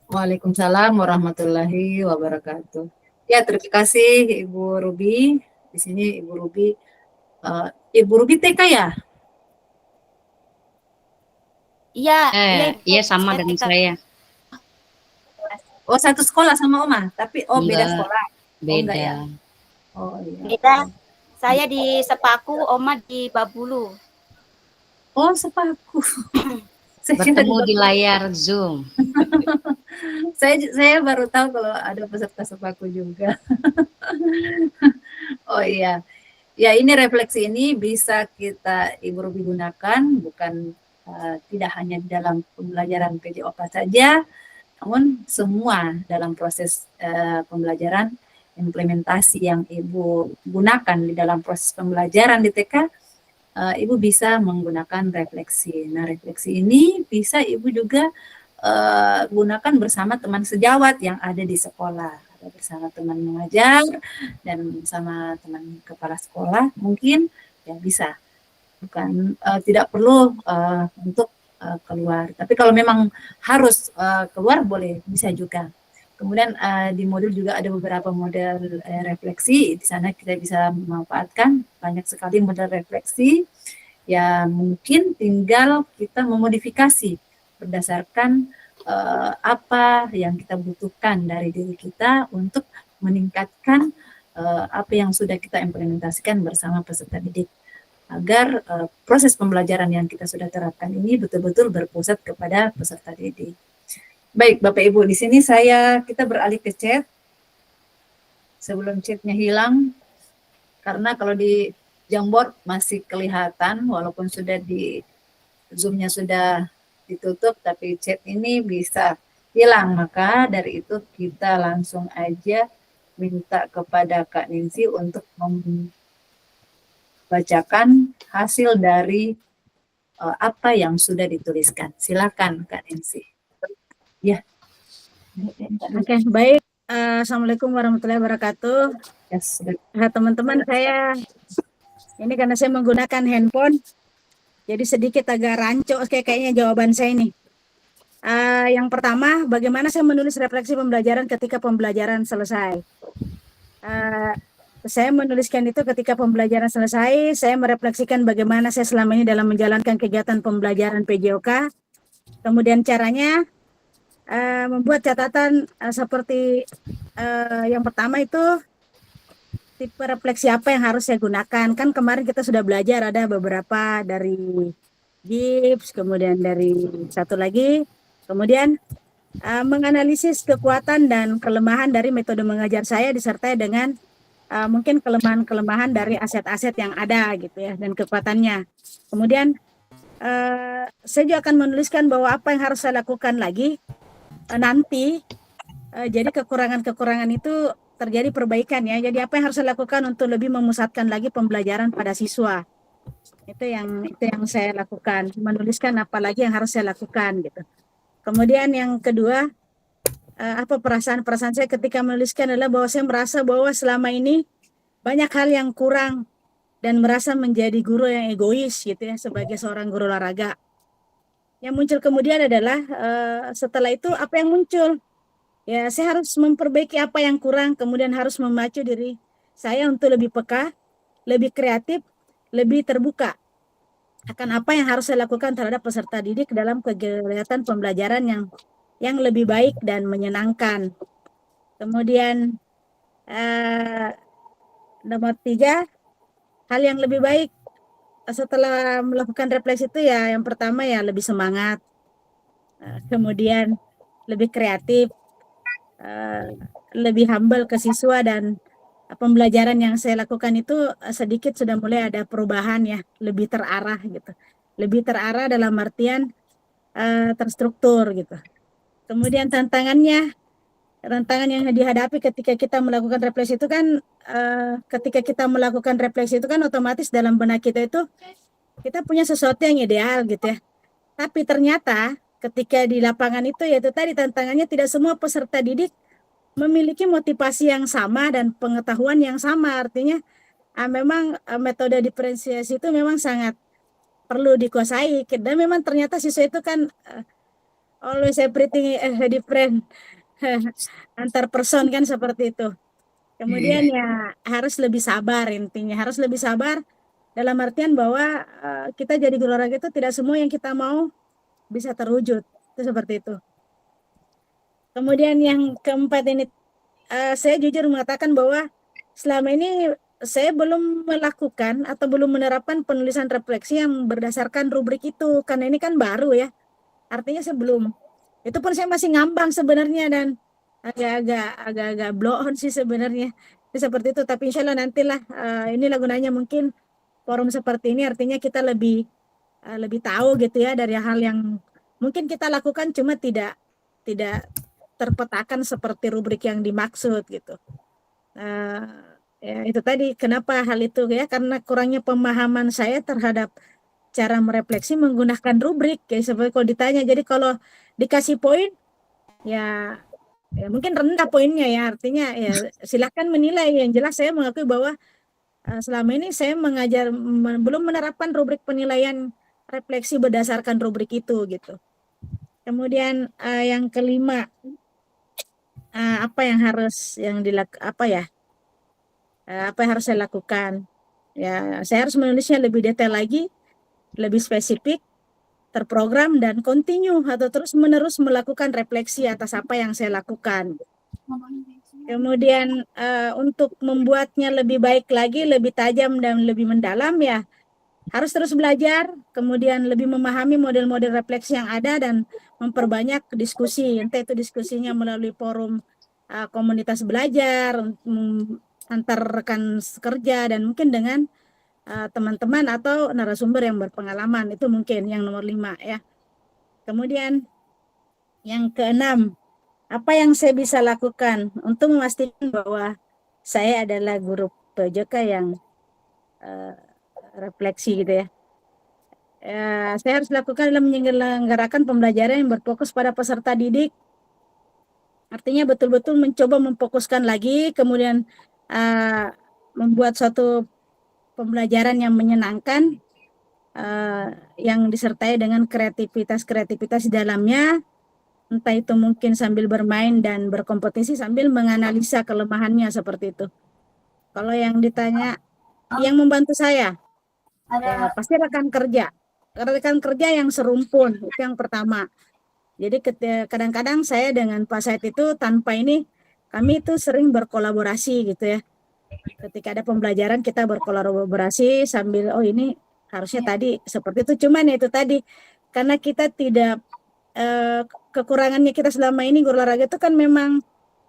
Waalaikumsalam warahmatullahi wabarakatuh. Ya, terima kasih Ibu Ruby. Di sini Ibu Ruby TK ya? Iya, iya Ibu. Iya sama dengan TK. saya. Oh, satu sekolah sama Oma, tapi beda Enggak, sekolah. Oh, enggak beda. ya. Oh iya. Beda. Saya di Sepaku, Oma di Babulu. Oh, sepaku. Saya kira Bertemu di layar Zoom. saya baru tahu kalau ada peserta sepaku juga. Oh iya. Ya, ini refleksi ini bisa kita Ibu Ruby gunakan bukan tidak hanya di dalam pembelajaran PJOK saja, namun semua dalam proses pembelajaran implementasi yang Ibu gunakan di dalam proses pembelajaran di TK, Ibu bisa menggunakan refleksi. Nah, refleksi ini bisa Ibu juga gunakan bersama teman sejawat yang ada di sekolah, atau bersama teman mengajar dan sama teman kepala sekolah mungkin ya bisa. Bukan tidak perlu untuk keluar. Tapi kalau memang harus keluar boleh, bisa juga. Kemudian di modul juga ada beberapa model refleksi. Di sana kita bisa memanfaatkan banyak sekali model refleksi. Ya mungkin tinggal kita memodifikasi berdasarkan apa yang kita butuhkan dari diri kita untuk meningkatkan apa yang sudah kita implementasikan bersama peserta didik, agar proses pembelajaran yang kita sudah terapkan ini betul-betul berpusat kepada peserta didik. Baik, Bapak Ibu, di sini kita beralih ke chat. Sebelum chatnya hilang, karena kalau di Jamboard masih kelihatan, walaupun sudah di Zoom-nya sudah ditutup, tapi chat ini bisa hilang. Maka dari itu kita langsung aja minta kepada Kak Ninsi untuk membacakan hasil dari apa yang sudah dituliskan. Silakan Kak Ninsi. Ya. Oke, baik. Assalamualaikum warahmatullahi wabarakatuh. Yes. Teman-teman, ini karena saya menggunakan handphone, jadi sedikit agak rancu kayaknya jawaban saya ini. Yang pertama, bagaimana saya menulis refleksi pembelajaran ketika pembelajaran selesai. Saya menuliskan itu ketika pembelajaran selesai, saya merefleksikan bagaimana saya selama ini dalam menjalankan kegiatan pembelajaran PJOK. Kemudian caranya membuat catatan seperti yang pertama itu tipe refleksi apa yang harus saya gunakan. Kan kemarin kita sudah belajar ada beberapa dari Gibbs, kemudian dari satu lagi, kemudian menganalisis kekuatan dan kelemahan dari metode mengajar saya disertai dengan mungkin kelemahan-kelemahan dari aset-aset yang ada gitu ya, dan kekuatannya. Kemudian saya juga akan menuliskan bahwa apa yang harus saya lakukan lagi nanti, jadi kekurangan-kekurangan itu terjadi perbaikan ya. Jadi apa yang harus saya lakukan untuk lebih memusatkan lagi pembelajaran pada siswa. Itu yang saya lakukan, menuliskan apa lagi yang harus saya lakukan gitu. Kemudian yang kedua, apa perasaan saya ketika menuliskan adalah bahwa saya merasa bahwa selama ini banyak hal yang kurang dan merasa menjadi guru yang egois gitu ya sebagai seorang guru olahraga. Yang muncul kemudian adalah setelah itu apa yang muncul? Ya, saya harus memperbaiki apa yang kurang, kemudian harus memacu diri saya untuk lebih peka, lebih kreatif, lebih terbuka akan apa yang harus saya lakukan terhadap peserta didik dalam kegiatan pembelajaran yang lebih baik dan menyenangkan. Kemudian nomor 3, hal yang lebih baik setelah melakukan refleksi itu ya yang pertama ya lebih semangat, kemudian lebih kreatif, lebih humble ke siswa, dan pembelajaran yang saya lakukan itu sedikit sudah mulai ada perubahan ya, lebih terarah gitu. Lebih terarah dalam artian terstruktur gitu. Kemudian tantangan yang dihadapi ketika kita melakukan refleksi itu kan otomatis dalam benak kita itu kita punya sesuatu yang ideal gitu ya. Tapi ternyata ketika di lapangan itu yaitu tadi tantangannya tidak semua peserta didik memiliki motivasi yang sama dan pengetahuan yang sama. Artinya memang metode diferensiasi itu memang sangat perlu dikuasai, dan memang ternyata siswa itu kan always everything different antar person kan seperti itu. Kemudian ya harus lebih sabar, intinya harus lebih sabar dalam artian bahwa kita jadi guru olahraga itu tidak semua yang kita mau bisa terwujud. Itu seperti itu. Kemudian yang keempat ini, saya jujur mengatakan bahwa selama ini saya belum melakukan atau belum menerapkan penulisan refleksi yang berdasarkan rubrik itu, karena ini kan baru ya. Artinya sebelum itu pun saya masih ngambang sebenarnya dan agak-agak blow on sih sebenarnya. Seperti itu, tapi insya Allah nantilah, inilah gunanya mungkin forum seperti ini, artinya kita lebih tahu gitu ya dari hal yang mungkin kita lakukan cuma tidak terpetakan seperti rubrik yang dimaksud gitu. Ya itu tadi kenapa hal itu ya, karena kurangnya pemahaman saya terhadap cara merefleksi menggunakan rubrik ya, seperti kalau ditanya. Jadi kalau dikasih poin ya mungkin rendah poinnya ya, artinya ya silakan menilai. Yang jelas saya mengakui bahwa selama ini saya belum menerapkan rubrik penilaian refleksi berdasarkan rubrik itu gitu. Kemudian yang kelima, apa yang harus saya lakukan? Ya, saya harus menulisnya lebih detail lagi, lebih spesifik, terprogram dan continue atau terus-menerus melakukan refleksi atas apa yang saya lakukan. Kemudian untuk membuatnya lebih baik lagi, lebih tajam dan lebih mendalam ya harus terus belajar, kemudian lebih memahami model-model refleksi yang ada dan memperbanyak diskusi. Entah itu diskusinya melalui forum komunitas belajar, antar rekan kerja, dan mungkin dengan teman-teman atau narasumber yang berpengalaman. Itu mungkin yang nomor 5 ya. Kemudian yang keenam, apa yang saya bisa lakukan untuk memastikan bahwa saya adalah guru PJOK yang refleksi gitu ya. Saya harus lakukan dalam menyelenggarakan pembelajaran yang berfokus pada peserta didik. Artinya betul-betul mencoba memfokuskan lagi, kemudian membuat suatu pembelajaran yang menyenangkan, yang disertai dengan kreativitas di dalamnya, entah itu mungkin sambil bermain dan berkompetisi sambil menganalisa kelemahannya, seperti itu. Kalau yang ditanya, yang membantu saya, ya pasti rekan kerja yang serumpun, itu yang pertama. Jadi kadang-kadang saya dengan Pak Said itu tanpa ini, kami itu sering berkolaborasi gitu ya. Ketika ada pembelajaran kita berkolaborasi sambil ini harusnya tadi seperti itu, cuman itu tadi karena kita tidak kekurangannya kita selama ini guru olahraga itu kan memang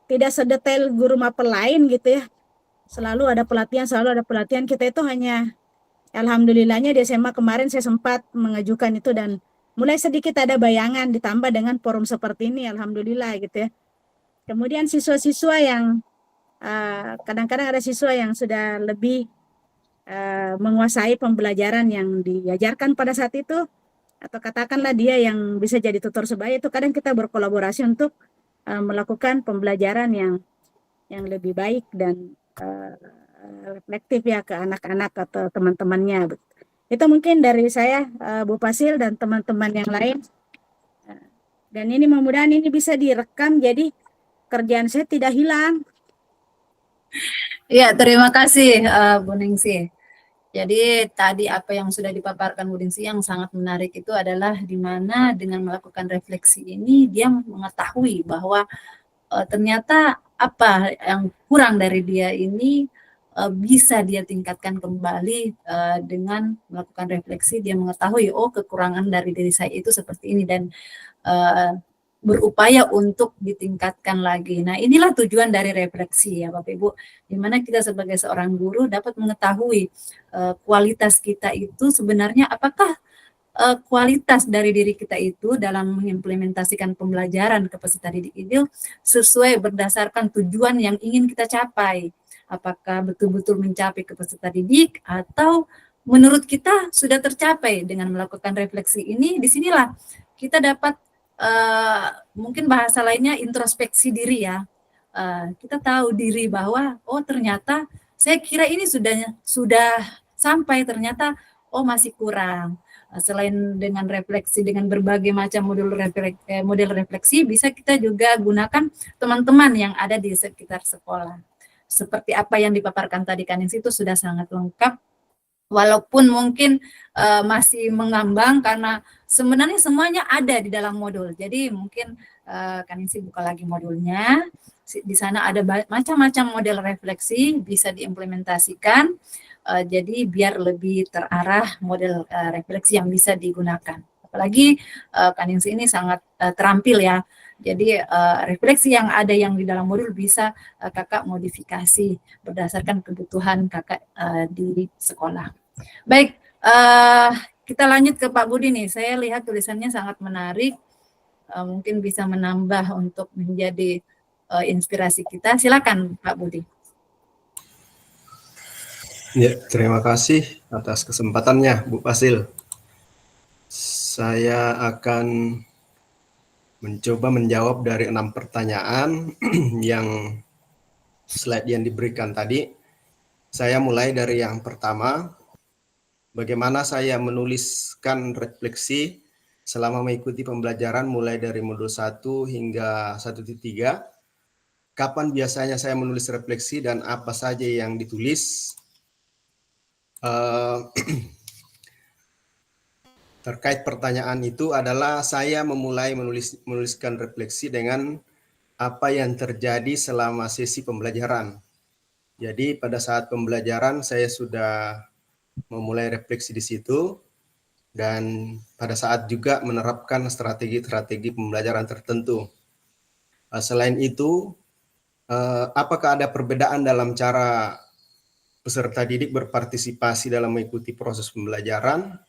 tidak sedetail guru mapel lain gitu ya. Selalu ada pelatihan, kita itu hanya alhamdulillahnya di SMA kemarin saya sempat mengajukan itu dan mulai sedikit ada bayangan, ditambah dengan forum seperti ini alhamdulillah gitu ya. Kemudian siswa-siswa yang kadang-kadang ada siswa yang sudah lebih menguasai pembelajaran yang diajarkan pada saat itu, atau katakanlah dia yang bisa jadi tutor sebaya, itu kadang kita berkolaborasi untuk melakukan pembelajaran yang lebih baik dan reflektif ya ke anak-anak atau teman-temannya. Itu mungkin dari saya, Bu Pasil dan teman-teman yang lain. Dan ini mudah-mudahan ini bisa direkam jadi kerjaan saya tidak hilang. Ya, terima kasih Bu Ningsih. Jadi tadi apa yang sudah dipaparkan Bu Ningsih yang sangat menarik itu adalah di mana dengan melakukan refleksi ini dia mengetahui bahwa ternyata apa yang kurang dari dia ini bisa dia tingkatkan kembali dengan melakukan refleksi. Dia mengetahui kekurangan dari diri saya itu seperti ini dan berupaya untuk ditingkatkan lagi. Nah, inilah tujuan dari refleksi ya Bapak Ibu, di mana kita sebagai seorang guru dapat mengetahui kualitas kita itu sebenarnya apakah kualitas dari diri kita itu dalam mengimplementasikan pembelajaran ke peserta didik itu sesuai berdasarkan tujuan yang ingin kita capai. Apakah betul-betul mencapai ke peserta didik atau menurut kita sudah tercapai. Dengan melakukan refleksi ini, disinilah kita dapat mungkin bahasa lainnya introspeksi diri ya. Kita tahu diri bahwa ternyata saya kira ini sudah sampai, ternyata masih kurang. Selain dengan refleksi dengan berbagai macam model refleksi, bisa kita juga gunakan teman-teman yang ada di sekitar sekolah. Seperti apa yang dipaparkan tadi Kanis itu sudah sangat lengkap walaupun mungkin masih mengambang karena sebenarnya semuanya ada di dalam modul. Jadi mungkin Kaninsi buka lagi modulnya. Di sana ada macam-macam model refleksi bisa diimplementasikan. Jadi biar lebih terarah model refleksi yang bisa digunakan. Apalagi Kaninsi ini sangat terampil ya. Jadi refleksi yang ada yang di dalam modul bisa kakak modifikasi berdasarkan kebutuhan kakak di sekolah. Baik, kita lanjut ke Pak Budi nih. Saya lihat tulisannya sangat menarik. Mungkin bisa menambah untuk menjadi inspirasi kita. Silakan Pak Budi. Ya, terima kasih atas kesempatannya, Bu Fasil. Saya akan mencoba menjawab dari 6 pertanyaan yang slide yang diberikan tadi. Saya mulai dari yang pertama, bagaimana saya menuliskan refleksi selama mengikuti pembelajaran mulai dari modul 1 hingga 1.3. Kapan biasanya saya menulis refleksi dan apa saja yang ditulis? Terkait pertanyaan itu adalah saya memulai menuliskan refleksi dengan apa yang terjadi selama sesi pembelajaran. Jadi pada saat pembelajaran saya sudah memulai refleksi di situ dan pada saat juga menerapkan strategi-strategi pembelajaran tertentu. Selain itu, apakah ada perbedaan dalam cara peserta didik berpartisipasi dalam mengikuti proses pembelajaran?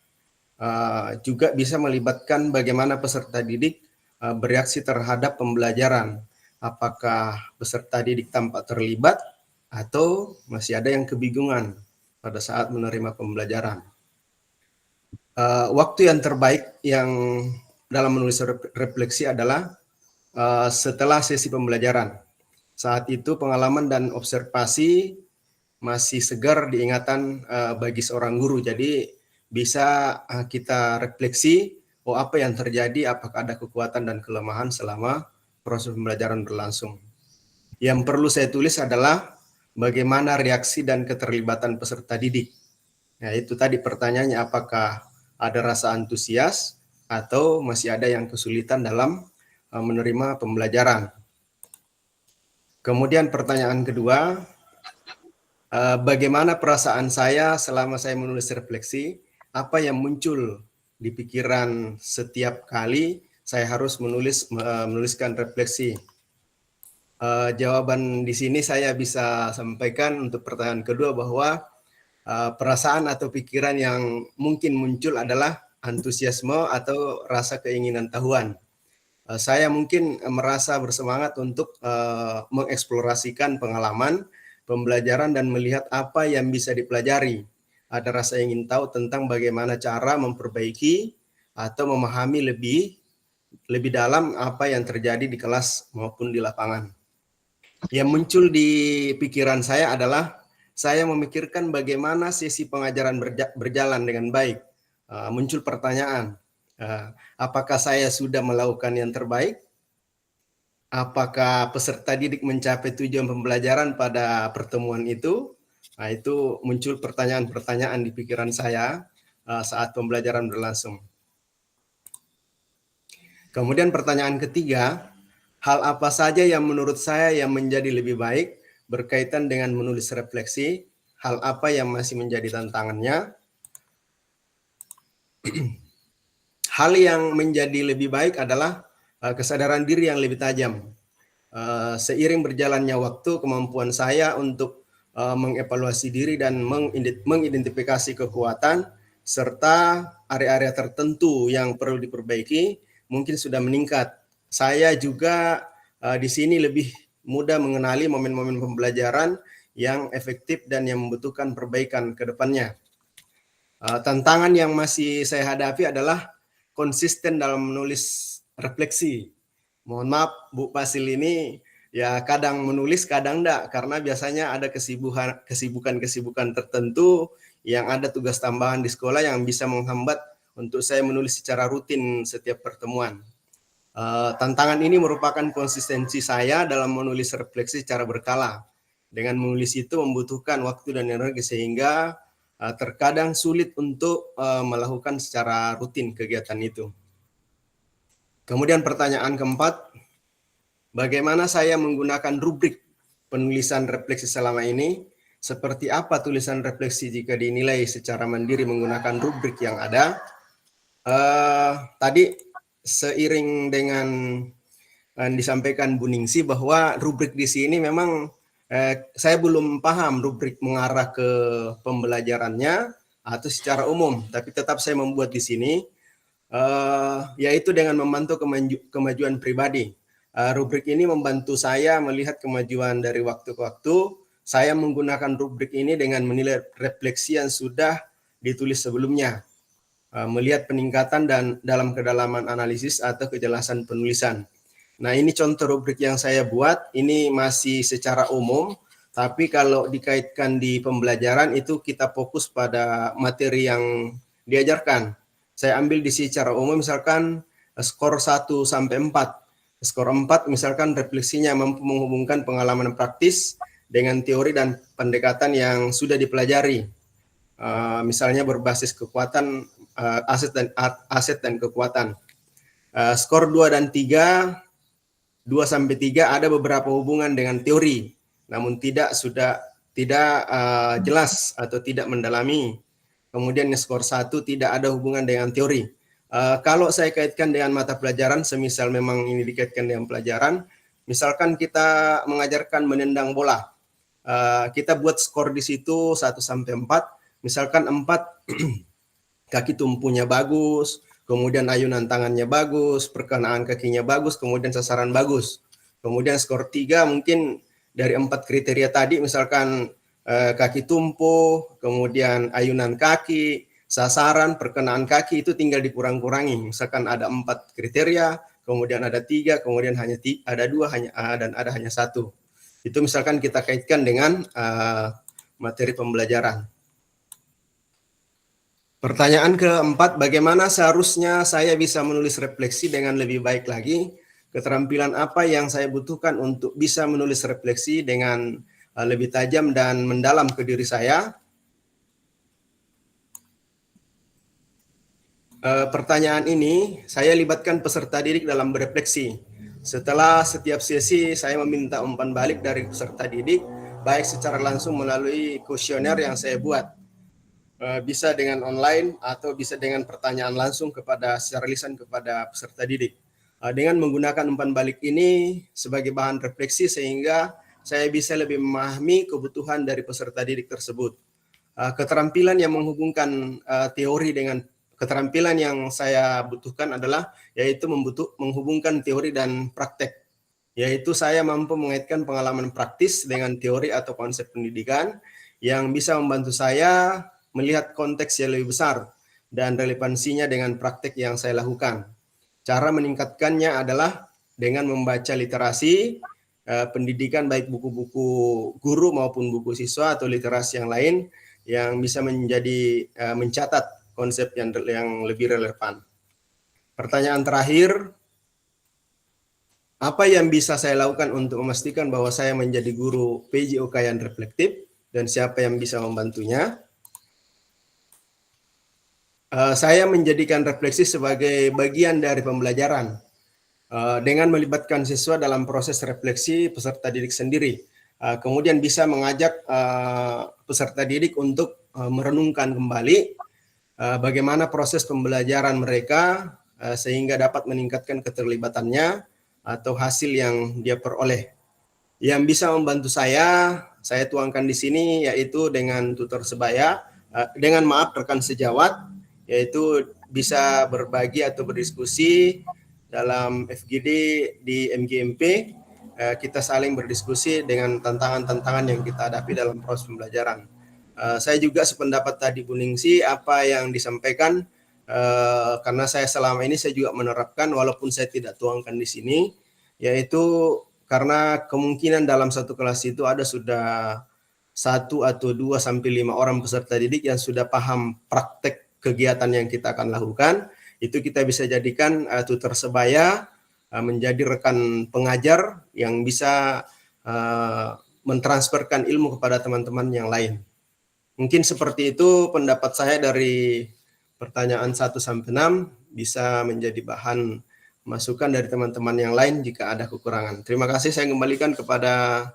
Juga bisa melibatkan bagaimana peserta didik bereaksi terhadap pembelajaran. Apakah peserta didik tampak terlibat atau masih ada yang kebingungan pada saat menerima pembelajaran. Waktu yang terbaik yang dalam menulis refleksi adalah setelah sesi pembelajaran. Saat itu pengalaman dan observasi masih segar diingatan bagi seorang guru. Jadi bisa kita refleksi, apa yang terjadi, apakah ada kekuatan dan kelemahan selama proses pembelajaran berlangsung. Yang perlu saya tulis adalah bagaimana reaksi dan keterlibatan peserta didik. Nah, itu tadi pertanyaannya, apakah ada rasa antusias atau masih ada yang kesulitan dalam menerima pembelajaran. Kemudian pertanyaan kedua, bagaimana perasaan saya selama saya menulis refleksi? Apa yang muncul di pikiran setiap kali saya harus menuliskan refleksi? Jawaban di sini saya bisa sampaikan untuk pertanyaan kedua bahwa perasaan atau pikiran yang mungkin muncul adalah antusiasme atau rasa keinginan tahuan. Saya mungkin merasa bersemangat untuk mengeksplorasikan pengalaman pembelajaran dan melihat apa yang bisa dipelajari. Ada rasa ingin tahu tentang bagaimana cara memperbaiki atau memahami lebih dalam apa yang terjadi di kelas maupun di lapangan. Yang muncul di pikiran saya adalah saya memikirkan bagaimana sesi pengajaran berjalan dengan baik. Muncul pertanyaan, apakah saya sudah melakukan yang terbaik? Apakah peserta didik mencapai tujuan pembelajaran pada pertemuan itu? Nah, itu muncul pertanyaan-pertanyaan di pikiran saya saat pembelajaran berlangsung. Kemudian pertanyaan ketiga, hal apa saja yang menurut saya yang menjadi lebih baik berkaitan dengan menulis refleksi? Hal apa yang masih menjadi tantangannya? Hal yang menjadi lebih baik adalah kesadaran diri yang lebih tajam. Seiring berjalannya waktu, kemampuan saya untuk mengevaluasi diri dan mengidentifikasi kekuatan serta area-area tertentu yang perlu diperbaiki mungkin sudah meningkat. Saya juga di sini lebih mudah mengenali momen-momen pembelajaran yang efektif dan yang membutuhkan perbaikan ke depannya. Tantangan yang masih saya hadapi adalah konsisten dalam menulis refleksi. Mohon maaf Bu Fasil ini ya kadang menulis kadang enggak karena biasanya ada kesibukan tertentu yang ada tugas tambahan di sekolah yang bisa menghambat untuk saya menulis secara rutin setiap pertemuan. Tantangan ini merupakan konsistensi saya dalam menulis refleksi secara berkala. Dengan menulis itu membutuhkan waktu dan energi sehingga terkadang sulit untuk melakukan secara rutin kegiatan itu. Kemudian pertanyaan keempat, bagaimana saya menggunakan rubrik penulisan refleksi selama ini? Seperti apa tulisan refleksi jika dinilai secara mandiri menggunakan rubrik yang ada? Tadi seiring dengan disampaikan Bu Ningsi bahwa rubrik di sini memang saya belum paham rubrik mengarah ke pembelajarannya atau secara umum, tapi tetap saya membuat di sini, yaitu dengan membantu kemajuan pribadi. Rubrik ini membantu saya melihat kemajuan dari waktu ke waktu. Saya menggunakan rubrik ini dengan menilai refleksi yang sudah ditulis sebelumnya, melihat peningkatan dan dalam kedalaman analisis atau kejelasan penulisan. Nah, ini contoh rubrik yang saya buat, ini masih secara umum, tapi kalau dikaitkan di pembelajaran itu kita fokus pada materi yang diajarkan. Saya ambil di sini secara umum, misalkan skor 1 sampai 4. Skor 4 misalkan refleksinya mampu menghubungkan pengalaman praktis dengan teori dan pendekatan yang sudah dipelajari. Misalnya berbasis kekuatan, aset dan kekuatan. Skor 2 dan 3, 2 sampai 3 ada beberapa hubungan dengan teori, namun tidak jelas atau tidak mendalami. Kemudian skor 1 tidak ada hubungan dengan teori. Kalau saya kaitkan dengan mata pelajaran, semisal memang ini dikaitkan dengan pelajaran, misalkan kita mengajarkan menendang bola, kita buat skor di situ 1 sampai 4, misalkan 4 kaki tumpunya bagus, kemudian ayunan tangannya bagus, perkenaan kakinya bagus, kemudian sasaran bagus. Kemudian skor 3 mungkin dari 4 kriteria tadi, misalkan kaki tumpu, kemudian ayunan kaki, sasaran, perkenaan kaki, itu tinggal dikurang-kurangi. Misalkan ada 4 kriteria, kemudian ada 3, kemudian ada 2 dan ada hanya 1. Itu misalkan kita kaitkan dengan materi pembelajaran. Pertanyaan keempat, bagaimana seharusnya saya bisa menulis refleksi dengan lebih baik lagi? Keterampilan apa yang saya butuhkan untuk bisa menulis refleksi dengan lebih tajam dan mendalam ke diri saya? Pertanyaan ini saya libatkan peserta didik dalam berefleksi. Setelah setiap sesi saya meminta umpan balik dari peserta didik, baik secara langsung melalui kuesioner yang saya buat. Bisa dengan online atau bisa dengan pertanyaan langsung secara lisan kepada peserta didik. Dengan menggunakan umpan balik ini sebagai bahan refleksi sehingga saya bisa lebih memahami kebutuhan dari peserta didik tersebut. Keterampilan yang menghubungkan teori dengan keterampilan yang saya butuhkan adalah yaitu menghubungkan teori dan praktek. Yaitu saya mampu mengaitkan pengalaman praktis dengan teori atau konsep pendidikan yang bisa membantu saya melihat konteks yang lebih besar dan relevansinya dengan praktek yang saya lakukan. Cara meningkatkannya adalah dengan membaca literasi pendidikan, baik buku-buku guru maupun buku siswa atau literasi yang lain yang bisa mencatat konsep yang lebih relevan. Pertanyaan terakhir, apa yang bisa saya lakukan untuk memastikan bahwa saya menjadi guru PJOK yang reflektif dan siapa yang bisa membantunya? Saya menjadikan refleksi sebagai bagian dari pembelajaran dengan melibatkan siswa dalam proses refleksi peserta didik sendiri. Kemudian bisa mengajak peserta didik untuk merenungkan kembali bagaimana proses pembelajaran mereka sehingga dapat meningkatkan keterlibatannya atau hasil yang dia peroleh. Yang bisa membantu saya tuangkan di sini yaitu dengan tutor sebaya, rekan sejawat, yaitu bisa berbagi atau berdiskusi dalam FGD di MGMP. Kita saling berdiskusi dengan tantangan-tantangan yang kita hadapi dalam proses pembelajaran. Saya juga sependapat tadi Bu Ningsi apa yang disampaikan, karena saya selama ini saya juga menerapkan walaupun saya tidak tuangkan di sini, yaitu karena kemungkinan dalam satu kelas itu ada sudah 1 atau 2 sampai 5 orang peserta didik yang sudah paham praktek kegiatan yang kita akan lakukan. Itu kita bisa jadikan tutor sebaya menjadi rekan pengajar yang bisa mentransferkan ilmu kepada teman-teman yang lain. Mungkin seperti itu pendapat saya dari pertanyaan 1 sampai 6, bisa menjadi bahan masukan dari teman-teman yang lain jika ada kekurangan. Terima kasih, saya kembalikan kepada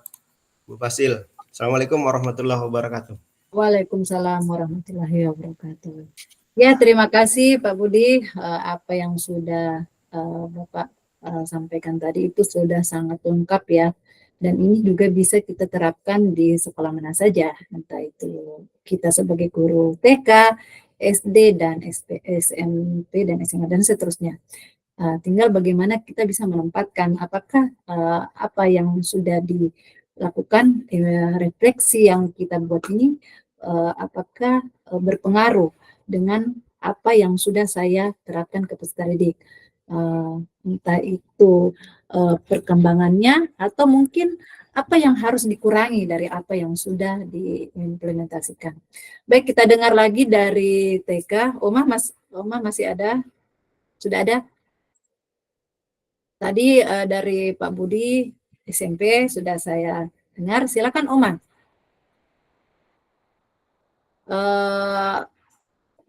Bu Fasil. Assalamualaikum warahmatullahi wabarakatuh. Waalaikumsalam warahmatullahi wabarakatuh. Ya, terima kasih Pak Budi. Apa yang sudah Bapak sampaikan tadi itu sudah sangat lengkap ya. Dan ini juga bisa kita terapkan di sekolah mana saja, entah itu kita sebagai guru TK, SD, dan SMP, dan SMA, dan seterusnya. Tinggal bagaimana kita bisa menempatkan apakah apa yang sudah dilakukan, refleksi yang kita buat ini, apakah berpengaruh dengan apa yang sudah saya terapkan ke peserta didik. Entah itu perkembangannya atau mungkin apa yang harus dikurangi dari apa yang sudah diimplementasikan. Baik, kita dengar lagi dari TK. Oma masih ada? Sudah ada? Tadi dari Pak Budi SMP sudah saya dengar. Silakan Oma.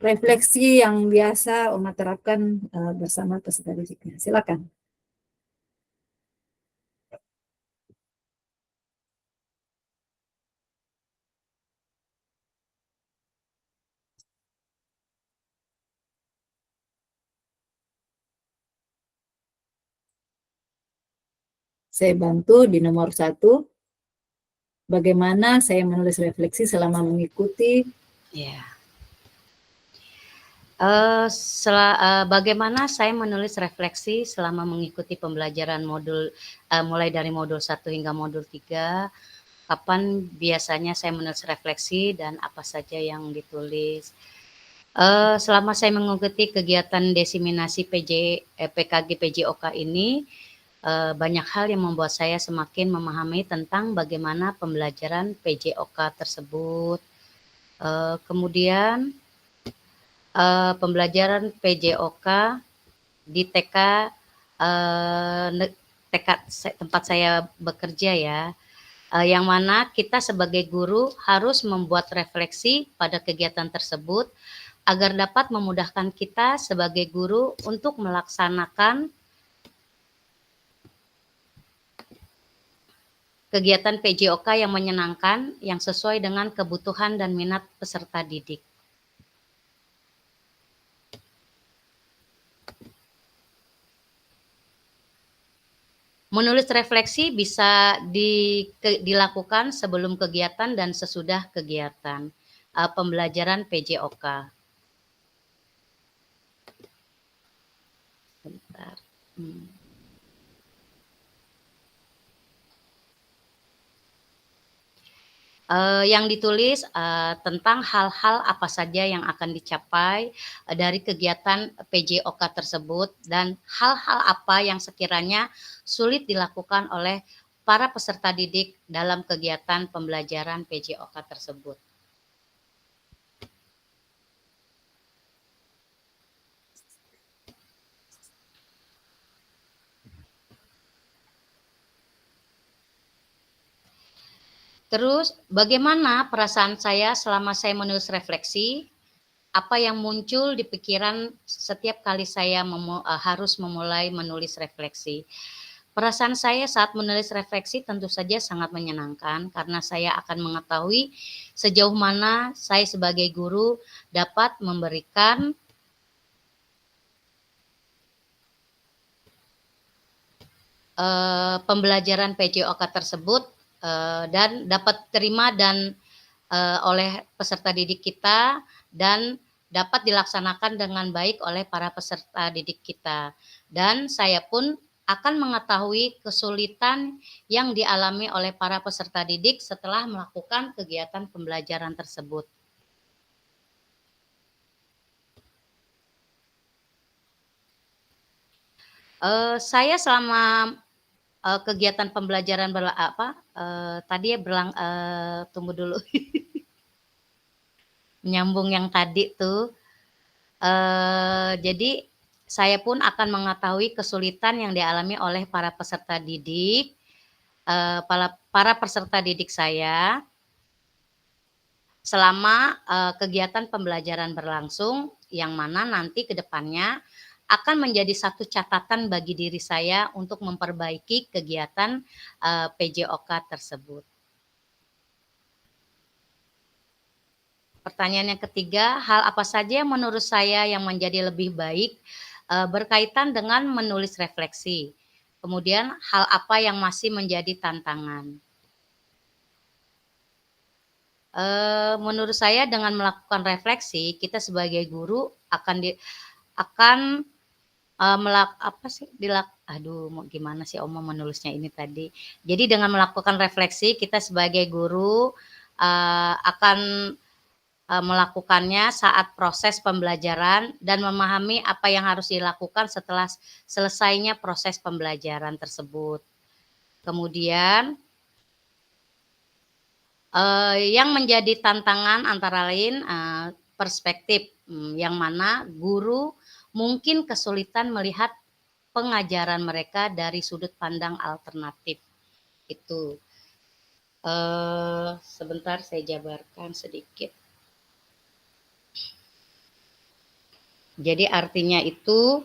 Refleksi yang biasa Oma terapkan bersama peserta didiknya. Silakan. Saya bantu di nomor 1. Bagaimana saya menulis refleksi selama mengikuti. Ya. Bagaimana saya menulis refleksi selama mengikuti pembelajaran modul mulai dari modul 1 hingga modul 3. Kapan biasanya saya menulis refleksi dan apa saja yang ditulis. Selama saya mengikuti kegiatan diseminasi PKG PJOK ini, banyak hal yang membuat saya semakin memahami tentang bagaimana pembelajaran PJOK tersebut. Kemudian pembelajaran PJOK di TK tempat saya bekerja ya, yang mana kita sebagai guru harus membuat refleksi pada kegiatan tersebut agar dapat memudahkan kita sebagai guru untuk melaksanakan kegiatan PJOK yang menyenangkan, yang sesuai dengan kebutuhan dan minat peserta didik. Menulis refleksi bisa dilakukan sebelum kegiatan dan sesudah kegiatan pembelajaran PJOK. Bentar. Yang ditulis tentang hal-hal apa saja yang akan dicapai dari kegiatan PJOK tersebut dan hal-hal apa yang sekiranya sulit dilakukan oleh para peserta didik dalam kegiatan pembelajaran PJOK tersebut. Terus, bagaimana perasaan saya selama saya menulis refleksi? Apa yang muncul di pikiran setiap kali saya harus memulai menulis refleksi? Perasaan saya saat menulis refleksi tentu saja sangat menyenangkan karena saya akan mengetahui sejauh mana saya sebagai guru dapat memberikan pembelajaran PJOK tersebut dan dapat terima dan oleh peserta didik kita dan dapat dilaksanakan dengan baik oleh para peserta didik kita. Dan saya pun akan mengetahui kesulitan yang dialami oleh para peserta didik setelah melakukan kegiatan pembelajaran tersebut. Saya selama kegiatan pembelajaran tadi ya tunggu dulu. Menyambung yang tadi tuh. Jadi saya pun akan mengetahui kesulitan yang dialami oleh para peserta didik, para peserta didik saya selama kegiatan pembelajaran berlangsung, yang mana nanti ke depannya akan menjadi satu catatan bagi diri saya untuk memperbaiki kegiatan PJOK tersebut. Pertanyaan yang ketiga, hal apa saja yang menurut saya yang menjadi lebih baik berkaitan dengan menulis refleksi. Kemudian hal apa yang masih menjadi tantangan. Menurut saya dengan melakukan refleksi, kita sebagai guru akan gimana sih Oma menulisnya ini tadi. Jadi dengan melakukan refleksi, kita sebagai guru akan melakukannya saat proses pembelajaran dan memahami apa yang harus dilakukan setelah selesainya proses pembelajaran tersebut. Kemudian yang menjadi tantangan antara lain perspektif, yang mana guru mungkin kesulitan melihat pengajaran mereka dari sudut pandang alternatif. Itu sebentar saya jabarkan sedikit. Jadi artinya itu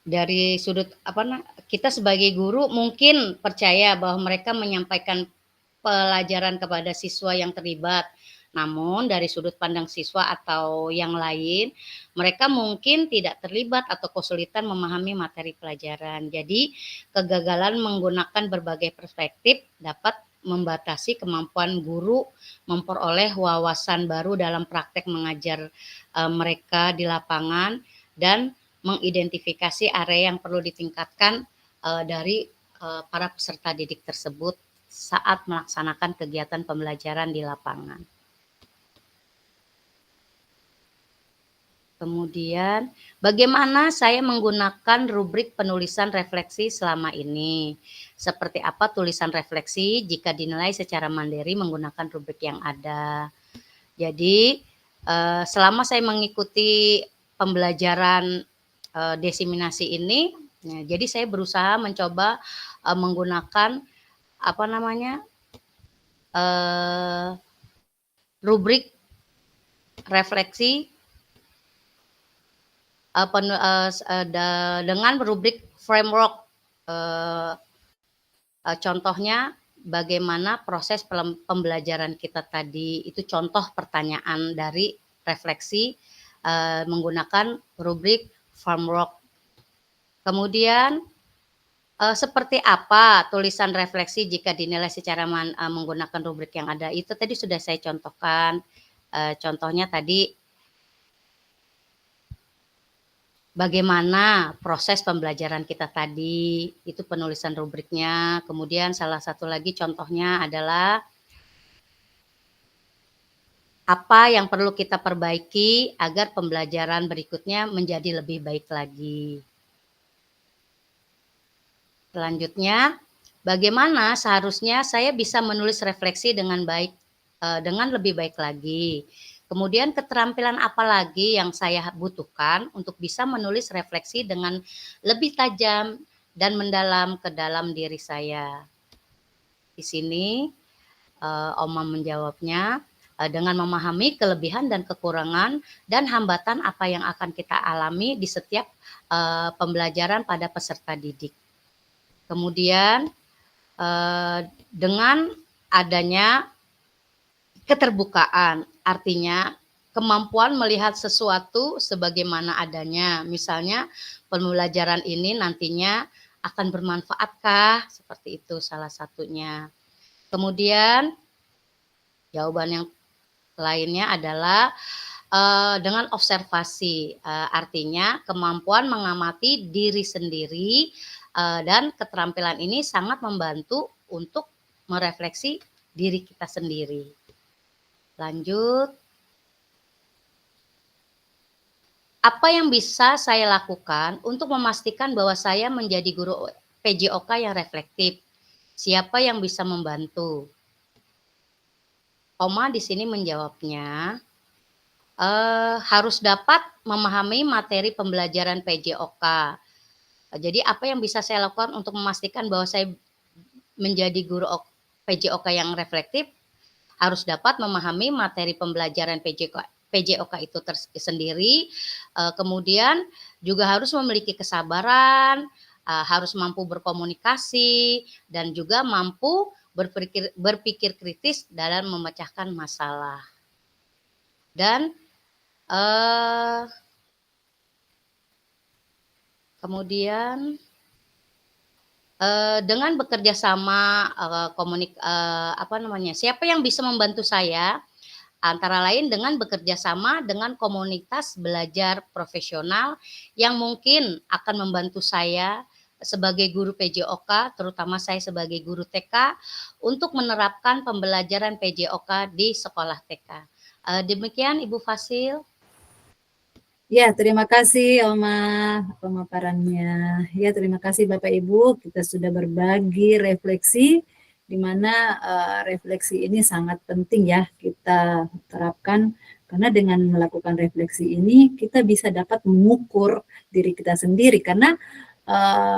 dari sudut kita sebagai guru mungkin percaya bahwa mereka menyampaikan pelajaran kepada siswa yang terlibat. Namun dari sudut pandang siswa atau yang lain, mereka mungkin tidak terlibat atau kesulitan memahami materi pelajaran. Jadi kegagalan menggunakan berbagai perspektif dapat membatasi kemampuan guru memperoleh wawasan baru dalam praktek mengajar mereka di lapangan dan mengidentifikasi area yang perlu ditingkatkan dari para peserta didik tersebut saat melaksanakan kegiatan pembelajaran di lapangan. Kemudian, bagaimana saya menggunakan rubrik penulisan refleksi selama ini? Seperti apa tulisan refleksi jika dinilai secara mandiri menggunakan rubrik yang ada? Jadi, selama saya mengikuti pembelajaran desiminasi ini, jadi saya berusaha mencoba menggunakan rubrik refleksi dengan rubrik framework. Contohnya bagaimana proses pembelajaran kita tadi, itu contoh pertanyaan dari refleksi menggunakan rubrik framework. Kemudian seperti apa tulisan refleksi jika dinilai secara menggunakan rubrik yang ada, itu tadi sudah saya contohkan. Contohnya tadi bagaimana proses pembelajaran kita tadi, itu penulisan rubriknya. Kemudian salah satu lagi contohnya adalah apa yang perlu kita perbaiki agar pembelajaran berikutnya menjadi lebih baik lagi. Selanjutnya, bagaimana seharusnya saya bisa menulis refleksi dengan baik, dengan lebih baik lagi. Kemudian keterampilan apa lagi yang saya butuhkan untuk bisa menulis refleksi dengan lebih tajam dan mendalam ke dalam diri saya. Di sini Oma menjawabnya dengan memahami kelebihan dan kekurangan dan hambatan apa yang akan kita alami di setiap pembelajaran pada peserta didik. Kemudian dengan adanya keterbukaan, artinya kemampuan melihat sesuatu sebagaimana adanya. Misalnya pembelajaran ini nantinya akan bermanfaatkah? Seperti itu salah satunya. Kemudian jawaban yang lainnya adalah dengan observasi, artinya kemampuan mengamati diri sendiri dan keterampilan ini sangat membantu untuk merefleksi diri kita sendiri. Lanjut. Apa yang bisa saya lakukan untuk memastikan bahwa saya menjadi guru PJOK yang reflektif? Siapa yang bisa membantu? Oma di sini menjawabnya, harus dapat memahami materi pembelajaran PJOK. Jadi apa yang bisa saya lakukan untuk memastikan bahwa saya menjadi guru PJOK yang reflektif? Harus dapat memahami materi pembelajaran PJOK itu sendiri, kemudian juga harus memiliki kesabaran, harus mampu berkomunikasi, dan juga mampu berpikir kritis dalam memecahkan masalah. Dan kemudian dengan bekerja sama, siapa yang bisa membantu saya? Antara lain dengan bekerja sama dengan komunitas belajar profesional yang mungkin akan membantu saya sebagai guru PJOK, terutama saya sebagai guru TK, untuk menerapkan pembelajaran PJOK di sekolah TK. Demikian Ibu Fasil. Ya, terima kasih Oma pemaparannya. Ya, terima kasih Bapak Ibu. Kita sudah berbagi refleksi, di mana refleksi ini sangat penting ya kita terapkan, karena dengan melakukan refleksi ini kita bisa dapat mengukur diri kita sendiri, karena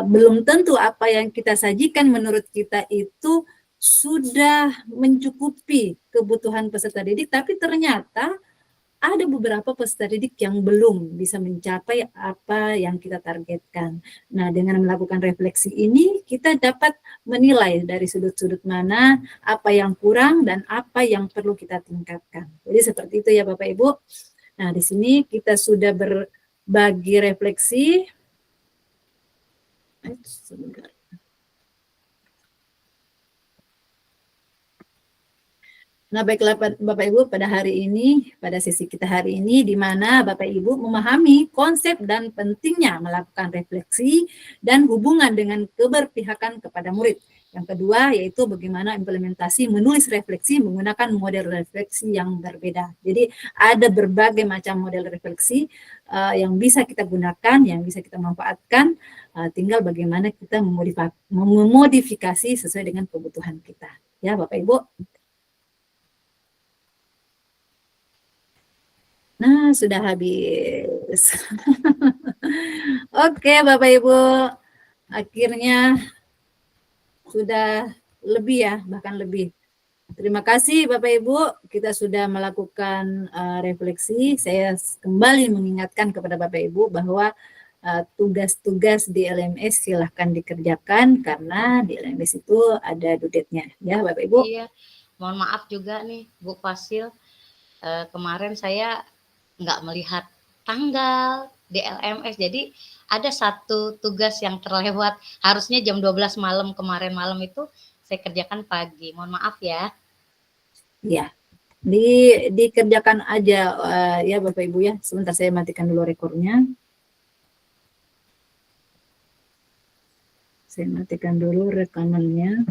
belum tentu apa yang kita sajikan menurut kita itu sudah mencukupi kebutuhan peserta didik, tapi ternyata ada beberapa peserta didik yang belum bisa mencapai apa yang kita targetkan. Nah, dengan melakukan refleksi ini, kita dapat menilai dari sudut-sudut mana, apa yang kurang, dan apa yang perlu kita tingkatkan. Jadi seperti itu ya Bapak Ibu. Nah, di sini kita sudah berbagi refleksi. Sebentar. Nah, baiklah Bapak Ibu, pada hari ini, pada sesi kita hari ini, di mana Bapak Ibu memahami konsep dan pentingnya melakukan refleksi dan hubungan dengan keberpihakan kepada murid. Yang kedua, yaitu bagaimana implementasi menulis refleksi menggunakan model refleksi yang berbeda. Jadi, ada berbagai macam model refleksi yang bisa kita gunakan, yang bisa kita manfaatkan, tinggal bagaimana kita memodifikasi sesuai dengan kebutuhan kita. Ya, Bapak Ibu. Nah, sudah habis. Oke, Bapak Ibu. Akhirnya sudah lebih ya, bahkan lebih. Terima kasih Bapak Ibu, kita sudah melakukan refleksi. Saya kembali mengingatkan kepada Bapak Ibu bahwa tugas-tugas di LMS silahkan dikerjakan, karena di LMS itu ada due-date-nya. Ya, Bapak Ibu. Iya, mohon maaf juga nih Bu Fasil. Kemarin saya nggak melihat tanggal di LMS, jadi ada satu tugas yang terlewat, harusnya jam 12 malam kemarin malam itu saya kerjakan pagi, mohon maaf ya. Ya, dikerjakan aja ya Bapak Ibu ya. Sebentar saya matikan dulu rekornya. Saya matikan dulu rekamannya.